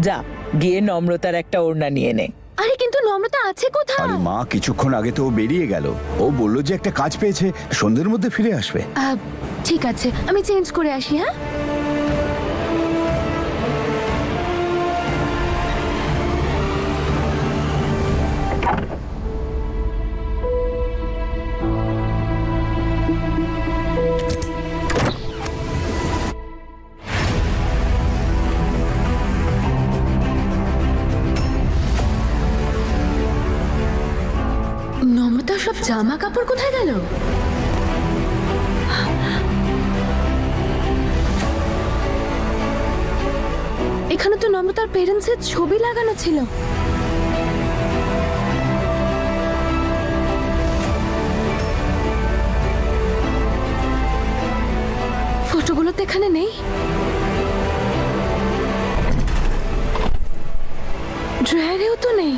যা গিয়ে নম্রতার একটা ওড়না নিয়ে নে। আরে কিন্তু নম্রতা আছে কোথায়? আরে মা, কিছুক্ষণ আগে তো ও বেরিয়ে গেল। ও বললো যে একটা কাজ পেয়েছে, সন্ধ্যের মধ্যে ফিরে আসবে। ঠিক আছে, আমি চেঞ্জ করে আসি। হ্যাঁ, নম্রতা সব জামা কাপড় কোথায় গেল? এখানে তো নম্রতার পেরেন্টসের ছবি লাগানো ছিল। ফটোগুলো তো এখানে নেই। ড্রয়ারেও তো নেই।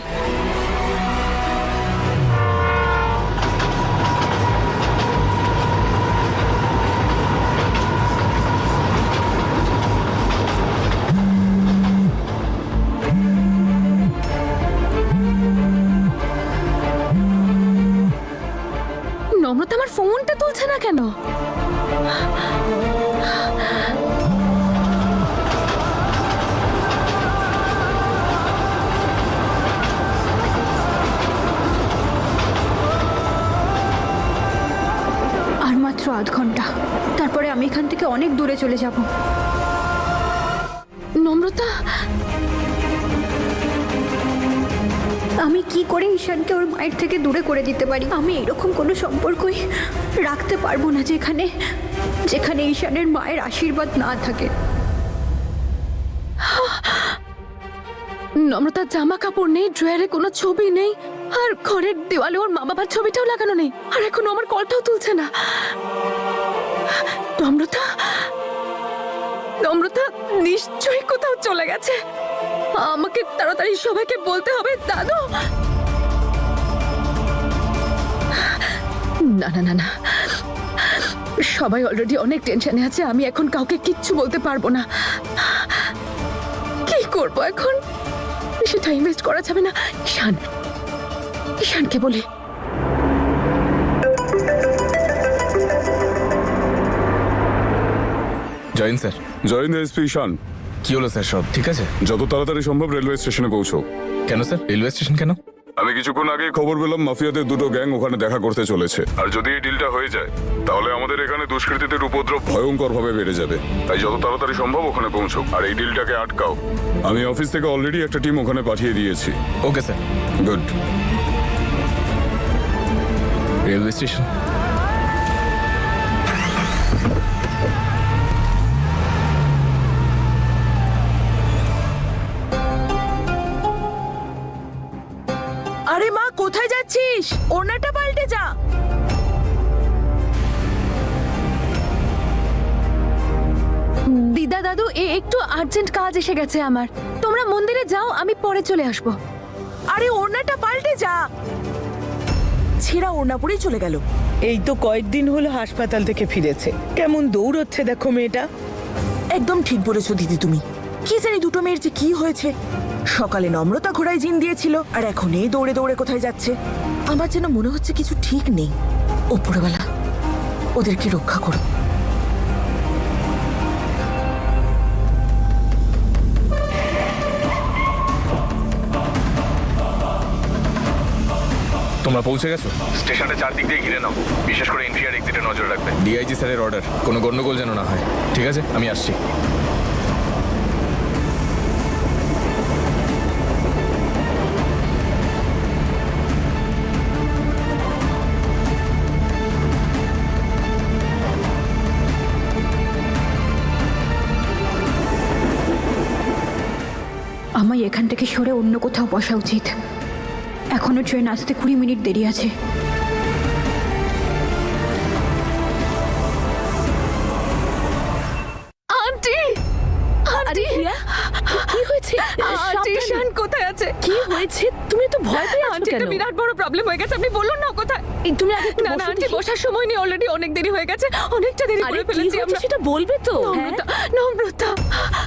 নম্রতা আমার ফোনটা তুলছে না কেন? আর মাত্র আধ ঘন্টা, তারপরে আমি এখান থেকে অনেক দূরে চলে যাব। নম্রতা, আমি কি করে ঈশানকে ওর মায়ের থেকে দূরে করে দিতে পারি? আমি এরকম কোনো সম্পর্কই রাখতে পারবো না যেখানে যেখানে ঈশানের মায়ের আশীর্বাদ না থাকে। নম্রতার জামা কাপড় নেই, ড্রয়ারে কোনো ছবি নেই, আর ঘরের দেওয়ালে ওর মা বাবার ছবিটাও লাগানো নেই, আর এখন আমার কলটাও তুলছে না। নম্রতা, নম্রতা নিশ্চয়ই কোথাও চলে গেছে। আমাকে তাড়াতাড়ি সবাইকে বলতে হবে। দাদু, না না না না, সবাই অলরেডি অনেক টেনশনে আছে। আমি এখন কাউকে কিচ্ছু বলতে পারবো না। কি করবো এখন? সেটা ইনভেস্ট করা যাবে না। ঈশান, ঈশানকে বলি। Join sir. জয়েন এসপি ঈশান। কি হলো স্যার, সব ঠিক আছে? যত তাড়াতাড়ি সম্ভব রেলওয়ে স্টেশনে পৌঁছো। কেন স্যার, রেলওয়ে স্টেশন কেন? আমি কিছুক্ষণ আগে খবর পেলাম মাফিয়াদের দুটো গ্যাং ওখানে দেখা করতে চলেছে, আর যদি এই ডিলটা হয়ে যায় তাহলে আমাদের এখানে দুষ্কৃতীদের উপদ্রব ভয়ঙ্কর ভাবে বেড়ে যাবে। তাই যত তাড়াতাড়ি সম্ভব ওখানে পৌঁছো আর এই ডিলটাকে আটকাও। আমি অফিস থেকে অলরেডি একটা টিম ওখানে পাঠিয়ে দিয়েছি। Okay sir. Good. Railway station. আরে মা, কোথায় যাচ্ছিস? ওড়নাটা পাল্টে যা। দিদা, দাদু, একটু আর্জেন্ট কাজ এসে গেছে আমার। তোমরা মন্দিরে যাও, আমি পরে চলে আসবো। আরে ওড়নাটা পাল্টে যা। ছেঁড়া ওড়না পরেই চলে গেল। এই তো কয়েকদিন হলো হাসপাতাল থেকে ফিরেছে, কেমন দৌড়চ্ছে দেখো মেয়েটা। একদম ঠিক বলেছো দিদি তুমি। কি জানি দুটো মেয়ের যে কি হয়েছে। সকালে নম্রতা ঘোড়ায় জিন দিয়েছিল আর এখন এই দৌড়ে দৌড়ে কোথায় যাচ্ছে। আমার যেন মনে হচ্ছে কিছু ঠিক নেই। ওপরওয়ালা ওদেরকে রক্ষা করো। তোমরা পৌঁছে গেছো? স্টেশনে চারদিক দিয়ে ঘিরে নাও, বিশেষ করে এন্ট্রি আর এক্সিটে নজর রাখবে। ডিআইজি স্যারের অর্ডার, কোনো গন্ডগোল যেন না হয়। ঠিক আছে, আমি আসছি। আমায় এখান থেকে সরে অন্য কোথাও বসা উচিত। এখনো ট্রেন আসতে 20 মিনিট দেরি আছে। আন্টি, আন্টি, কি হয়েছে? আন্টি, ঈশান কোথায় আছে? কি হয়েছে? তুমি তো ভয় পেয়ে আছো আন্টি, কেন? একটা বিরাট বড় প্রবলেম হয়ে গেছে। আপনি বলুন না কোথায়? এই তুমি আগে একটু না না বসো আন্টি, দেখি। বসার সময় নেই, অলরেডি অনেক দেরি হয়ে গেছে। অনেকটা দেরি আরে করে কি ফেলেছি হয়েছে আমরা। সেটা বলবে তো? নম্রতা, হ্যাঁ? নম্রতা,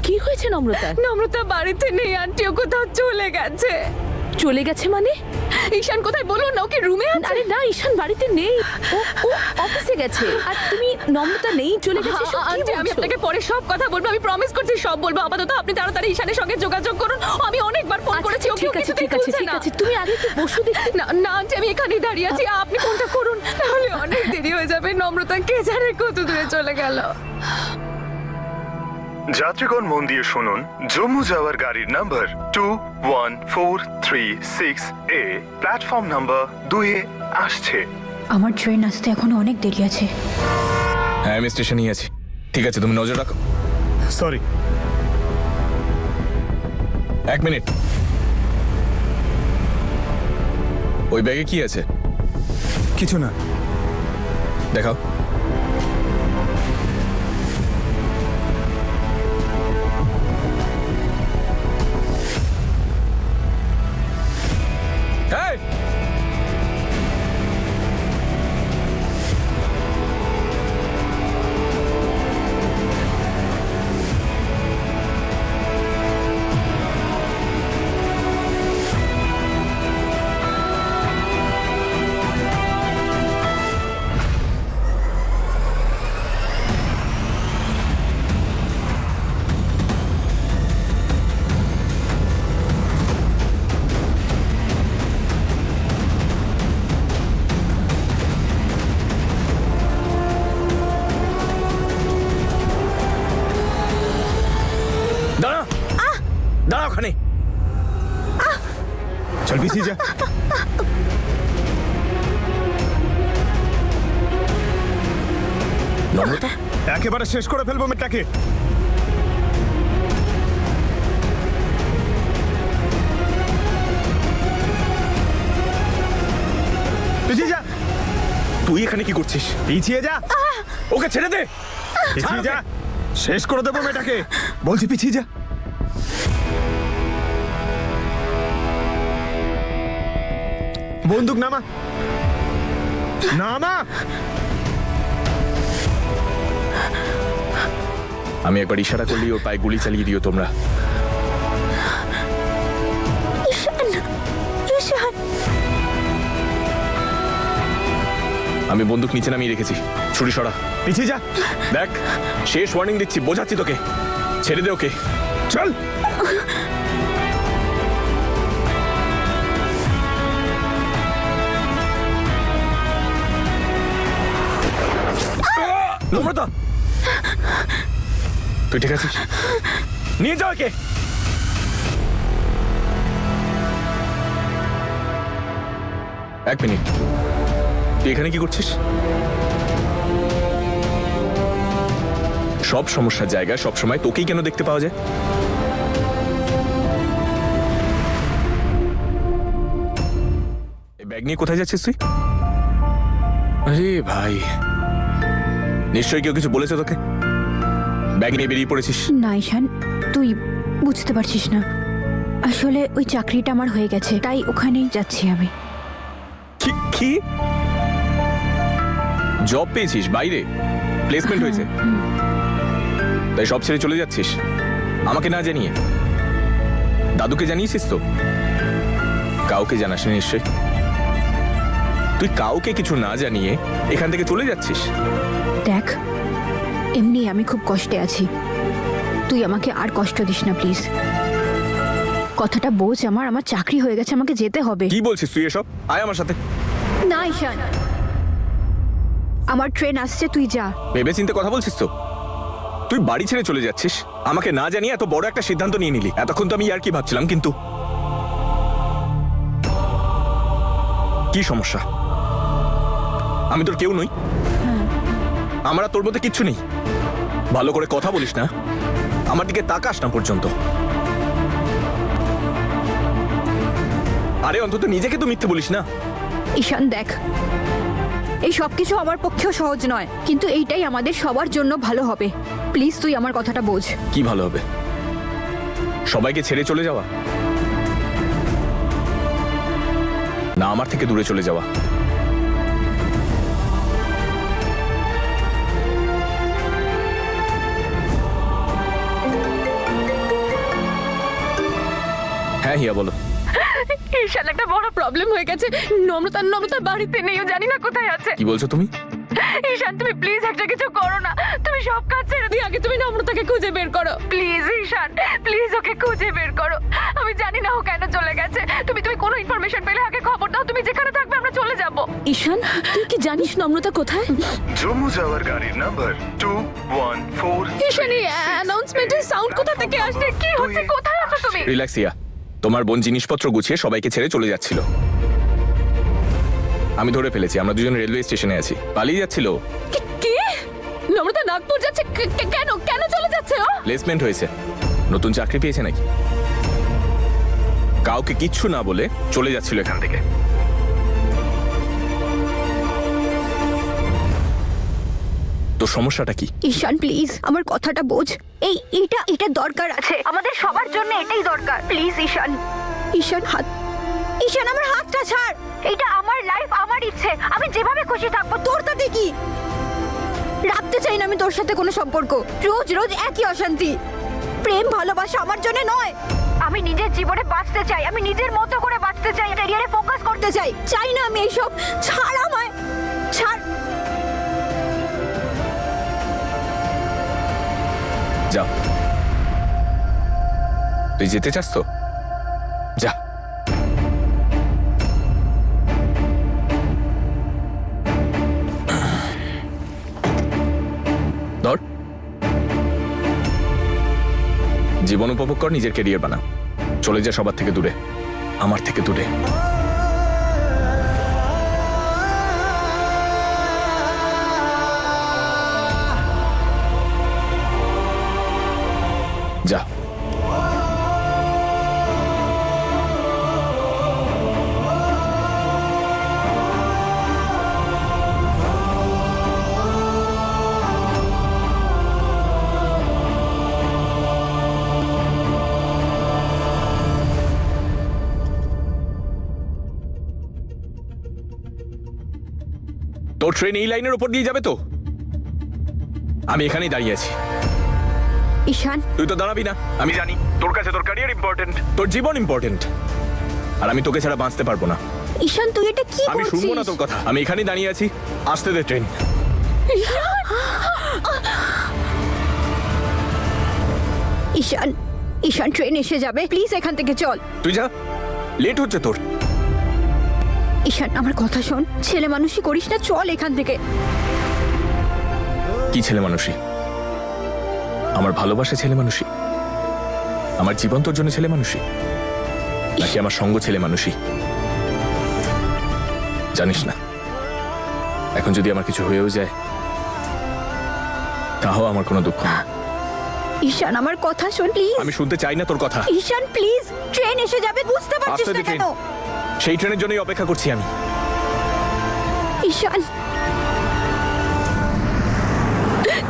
কি হয়েছে নম্রতা? নম্রতা বাড়িতে নেই আন্টি, ও কোথাও চলে গেছে। চলে গেছে মানে? ঈশান কোথায় বলুন না, ওকে রুমে আছে। আরে না, ঈশান বাড়িতে নেই, ও অফিসে গেছে। আর তুমি নম্রতা নেই চলে গেছে এসব কি আন্টি, আমি বলছো? আপনাকে পরে সব কথা বলবো, আমি প্রমিস করছি সব বলবো। আপাতত আপনি তাড়াতাড়ি ঈশানের সঙ্গে যোগাযোগ করুন। আমি অনেকবার ফোন আচ্ছা, করেছি, ওকে ঠিক আছে কিছুতেই ঠিক আছে তুলছে ঠিক না। আছে, তুমি আগে একটু বসো দেখি। না না আন্টি, আমি এখানেই দাঁড়িয়ে আছি, আপনি ফোনটা করুন, তাহলে অনেক দেরি হয়ে যাবে। নম্রতা কে জানে কত দূরে চলে গেল। যাত্রীগণ মন দিয়ে শুনুন, জম্মু যাওয়ার গাড়ির নাম্বার 21436 এ প্ল্যাটফর্ম নাম্বার 2 এ আসছে। আমার ট্রেন আসতে এখনো অনেক দেরি আছে। হ্যাঁ, আমি স্টেশনেই আছি। ঠিক আছে, তুমি নজর রাখো। সরি। 1 মিনিট। ওই ব্যাগে কি আছে? কিছু না। দেখাও। এই! দাঁড়া, দাঁড়া ওখানে। চল পিছিয়ে যা। নম্রতা, একেবারে শেষ করে ফেলবো মেয়েটাকে। পিছিয়ে যা। তুই এখানে কি করছিস? পিছিয়ে যা। ওকে ছেড়ে দে। পিছিয়ে যা। শেষ করে দেবো মেয়েটাকে। বলছি পিছিয়ে যা। বন্দুক নামা। নামা। আমি একবার ইশারা করলি ওর পায়ে গুলি চালিয়ে দিও তোমরা। আমি বন্দুক নিচে নামিয়ে রেখেছি। ছুরি সরা। পিছিয়ে যা। দেখ, শেষ ওয়ার্নিং দিচ্ছি, বোঝাচ্ছি তোকে। ছেড়ে দে ওকে। চল। নম্রতা, তুই ঠিক আছিস? নিয়ে যাও একে। এক মিনিট, তুই এখানে কি করছিস? সব সমস্যার জায়গায় সব সময় তোকেই কেন দেখতে পাওয়া যায়? এই ব্যাগ নিয়ে কোথায় যাচ্ছিস তুই? আরে ভাই, নিশ্চয়ই কেউ কিছু বলেছে তোকে? ব্যাগ নিয়ে বেরিয়ে পড়েছিস? না ঈশান, তুই বুঝতে পারছিস না। আসলে ওই চাকরিটা আমার হয়ে গেছে, তাই ওখানেই যাচ্ছি আমি। কি জব পেয়েছিস বাইরে? প্লেসমেন্ট হয়েছে, তাই সব ছেড়ে চলে যাচ্ছিস আমাকে না জানিয়ে? দাদুকে জানিয়েছিস তো? কাউকে জানাসনি নিশ্চয়। তুই কাউকে কিছু না জানিয়ে এখান থেকে চলে যাচ্ছিস। দেখ, এমনি আমি খুব কষ্টে আছি, তুই আমাকে আর কষ্ট দিস না প্লিজ। কথাটা বোঝ, আমার চাকরি হয়ে গেছে, আমাকে যেতে হবে। কি বলছিস তুই এসব? আয় আমার সাথে। না ঈশান, আমার ট্রেন আসছে, তুই যা। ভেবে চিন্তে কথা বলছিস তো? তুই বাড়ি ছেড়ে চলে যাচ্ছিস আমাকে না জানিয়ে। এত বড় একটা সিদ্ধান্ত নিয়ে নিলি। এতক্ষণ তো আমি আর কি ভাবছিলাম, কিন্তু কি সমস্যা? আমি তোর কেউ নই? আমার আর তোর মধ্যে কিচ্ছু নেই? ভালো করে কথা বলিস না, আমার দিকে তাকাস না পর্যন্ত। আরে অন্তত নিজেকে তো মিথ্যে বলিস না। ঈশান দেখ, এই সব কিছু আমার পক্ষেও সহজ নয়, কিন্তু এইটাই আমাদের সবার জন্য ভালো হবে। প্লিজ তুই আমার কথাটা বোঝ। কি ভালো হবে? সবাইকে ছেড়ে চলে যাওয়া, না আমার থেকে দূরে চলে যাওয়া? হ্যাঁ হিয়া বলো। ঈশান, একটা বড় প্রবলেম হয়ে গেছে। নম্রতা বাড়িতে নেই, ও জানি না কোথায় আছে। কি বলছো তুমি? ঈশান, তুমি প্লিজ একটা কিছু করো না। তুমি সব কাজ ছেড়ে দিয়ে আগে তুমি নম্রতাকে খুঁজে বের করো প্লিজ। ঈশান প্লিজ, ওকে খুঁজে বের করো। আমি জানি না ও কেন চলে গেছে। তুমি কোনো ইনফরমেশন পেলে আগে খবর দাও। তুমি যেখানে থাকবে আমরা চলে যাব। ঈশান, তুই কি জানিস নম্রতা কোথায়? জম্মু যাওয়ার গাড়ির নাম্বার 214। ঈশান, এই অ্যানাউন্সমেন্টের সাউন্ড কোথা থেকে আসছে? কি হচ্ছে? কোথায় আছো তুমি? রিল্যাক্স হিয়া। তোমার বোন জিনিসপত্র গুছিয়ে সবাইকে ছেড়ে চলে যাচ্ছিল। আমি ধরে ফেলেছি। আমরা দুজন রেলওয়ে স্টেশনে আছি। পালিয়ে যাচ্ছিল। কি? নম্রতা নাগপুর যাচ্ছে? কেন কেন চলে যাচ্ছে ও? প্লেসমেন্ট হয়েছে, নতুন চাকরি পেয়েছে নাকি। কাউকে কিচ্ছু না বলে চলে যাচ্ছিল এখান থেকে। তো সমস্যাটা কি? ঈশান প্লিজ আমার কথাটা বোঝ। এটা দরকার আছে, আমাদের সবার জন্য এটাই দরকার। প্লিজ ঈশান। ঈশান আমার হাতটা ছাড়। এটা আমার লাইফ, আমার ইচ্ছে, আমি যেভাবে খুশি থাকবো। তোর তাতে কি? রাখতে চাই না আমি তোর সাথে কোনো সম্পর্ক। রোজ রোজ একই অশান্তি। প্রেম ভালোবাসা আমার জন্য নয়। আমি নিজের জীবনে বাঁচতে চাই, আমি নিজের মতো করে বাঁচতে চাই, ক্যারিয়ারে ফোকাস করতে চাই। চাই না আমি এইসব। ছাড় আমায়, ছাড়। যা, তুই যেতে চাস তো যা। ধর, জীবন উপভোগ কর, নিজের ক্যারিয়ার বানা। চলে যা সবার থেকে দূরে, আমার থেকে দূরে। যা। তোর ট্রেন এই লাইনের উপর দিয়ে যাবে তো? আমি এখানেই দাঁড়িয়ে আছি। ঈশান তুই তো দাঁড়াবি না, আমি জানি। তোর কাছে তোর ক্যারিয়ার ইম্পর্টেন্ট, তোর জীবন ইম্পর্টেন্ট, আর আমি তোকে ছাড়া বাঁচতে পারবো না। ঈশান তুই এটা কি আমি করছিস? শুনবো না তোর কথা। আমি এখানেই দাঁড়িয়ে আছি, আসতে দে ট্রেন। ঈশান, ঈশান ট্রেন এসে যাবে, প্লিজ এখান থেকে চল। তুই যা, লেট হচ্ছে তোর। ঈশান আমার কথা শোন, ছেলে মানুষই করিস না, চল এখান থেকে। কি ছেলে মানুষই? আমার ভালোবাসা ছেলে মানুষই? আমার জীবন তোর জন্য ছেলে মানুষই? নাকি আমার সঙ্গ ছেলে মানুষই? জানিস না, এখন যদি আমার কিছু হয়েও যায় তাও আমার কোনো দুঃখ নেই। ঈশান আমার কথা শোন প্লিজ। আমি শুনতে চাই না তোর কথা। ঈশান প্লিজ, ট্রেন এসে যাবে, বুঝতে পারছিস আসতে না দে ট্রেন। কেন? সেই ট্রেনের জন্যই অপেক্ষা করছি আমি। ঈশান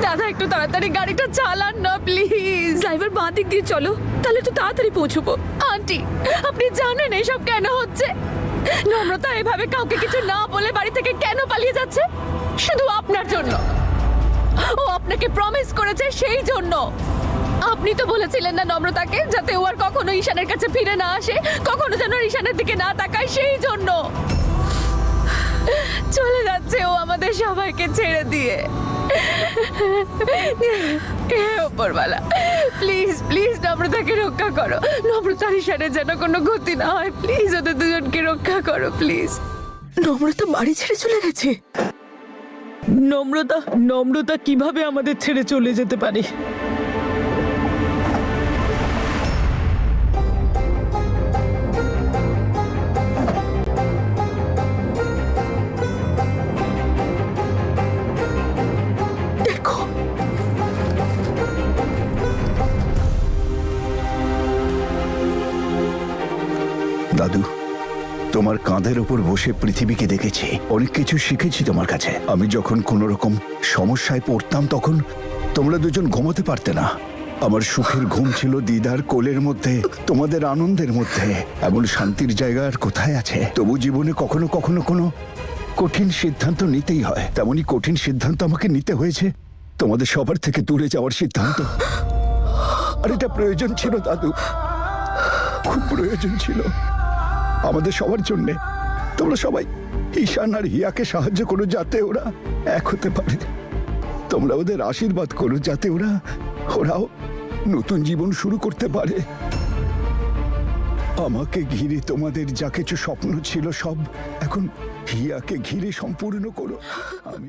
দাদা, একটু তাড়াতাড়ি গাড়িটা চালান না প্লিজ। ড্রাইভার বাঁ দিক দিয়ে চলো, তাহলে তো তাড়াতাড়ি পৌঁছবো। আন্টি, আপনি জানেন এসব কেন হচ্ছে? নম্রতা এভাবে কাউকে কিছু না বলে বাড়ি থেকে কেন পালিয়ে যাচ্ছে? শুধু আপনার জন্য। ও আপনাকে প্রমিস করেছে সেই জন্য। আপনি তো বলেছিলেন না নম্রতাকে যাতে ও আর কখনো ঈশানের কাছে ফিরে না আসে, কখনো যেন ঈশানের দিকে না তাকায়, সেই জন্য চলে যাচ্ছে ও আমাদের সবাইকে ছেড়ে দিয়ে। হে উপরওয়ালা, প্লিজ প্লিজ নম্রতাকে রক্ষা করো। নম্রতার ঈশানের যেন কোনো ক্ষতি না হয়, প্লিজ ওদের দুজনকে রক্ষা করো প্লিজ। নম্রতা বাড়ি ছেড়ে চলে গেছে। নম্রতা নম্রতা কিভাবে আমাদের ছেড়ে চলে যেতে পারে? দেখো, দাদু, তোমার কাঁধের ওপর বসে পৃথিবীকে দেখেছি, অনেক কিছু শিখেছি তোমার কাছে। আমি যখন কোনো রকম সমস্যায় পড়তাম তখন তোমরা দুজন ঘুমোতে পারতে না। আমার সুখের ঘুম ছিল দিদার কোলের মধ্যে, তোমাদের আনন্দের মধ্যে। এমন শান্তির জায়গা আর কোথায় আছে? তবু জীবনে কখনো কখনো কোনো কঠিন সিদ্ধান্ত নিতেই হয়। তেমনি কঠিন সিদ্ধান্ত আমাকে নিতে হয়েছে, তোমাদের সবার থেকে দূরে যাওয়ার সিদ্ধান্ত। আর এটা প্রয়োজন ছিল দাদু, খুব প্রয়োজন ছিল আমাদের সবার জন্য। তোমরা সবাই ঈশান আর হিয়াকে সাহায্য করো যাতে ওরা এক হতে পারে। তোমরা ওদের আশীর্বাদ করো যাতে ওরাও নতুন জীবন শুরু করতে পারে। আমাকে ঘিরে তোমাদের যা কিছু স্বপ্ন ছিল সব এখন হিয়াকে ঘিরে সম্পূর্ণ করো। আমি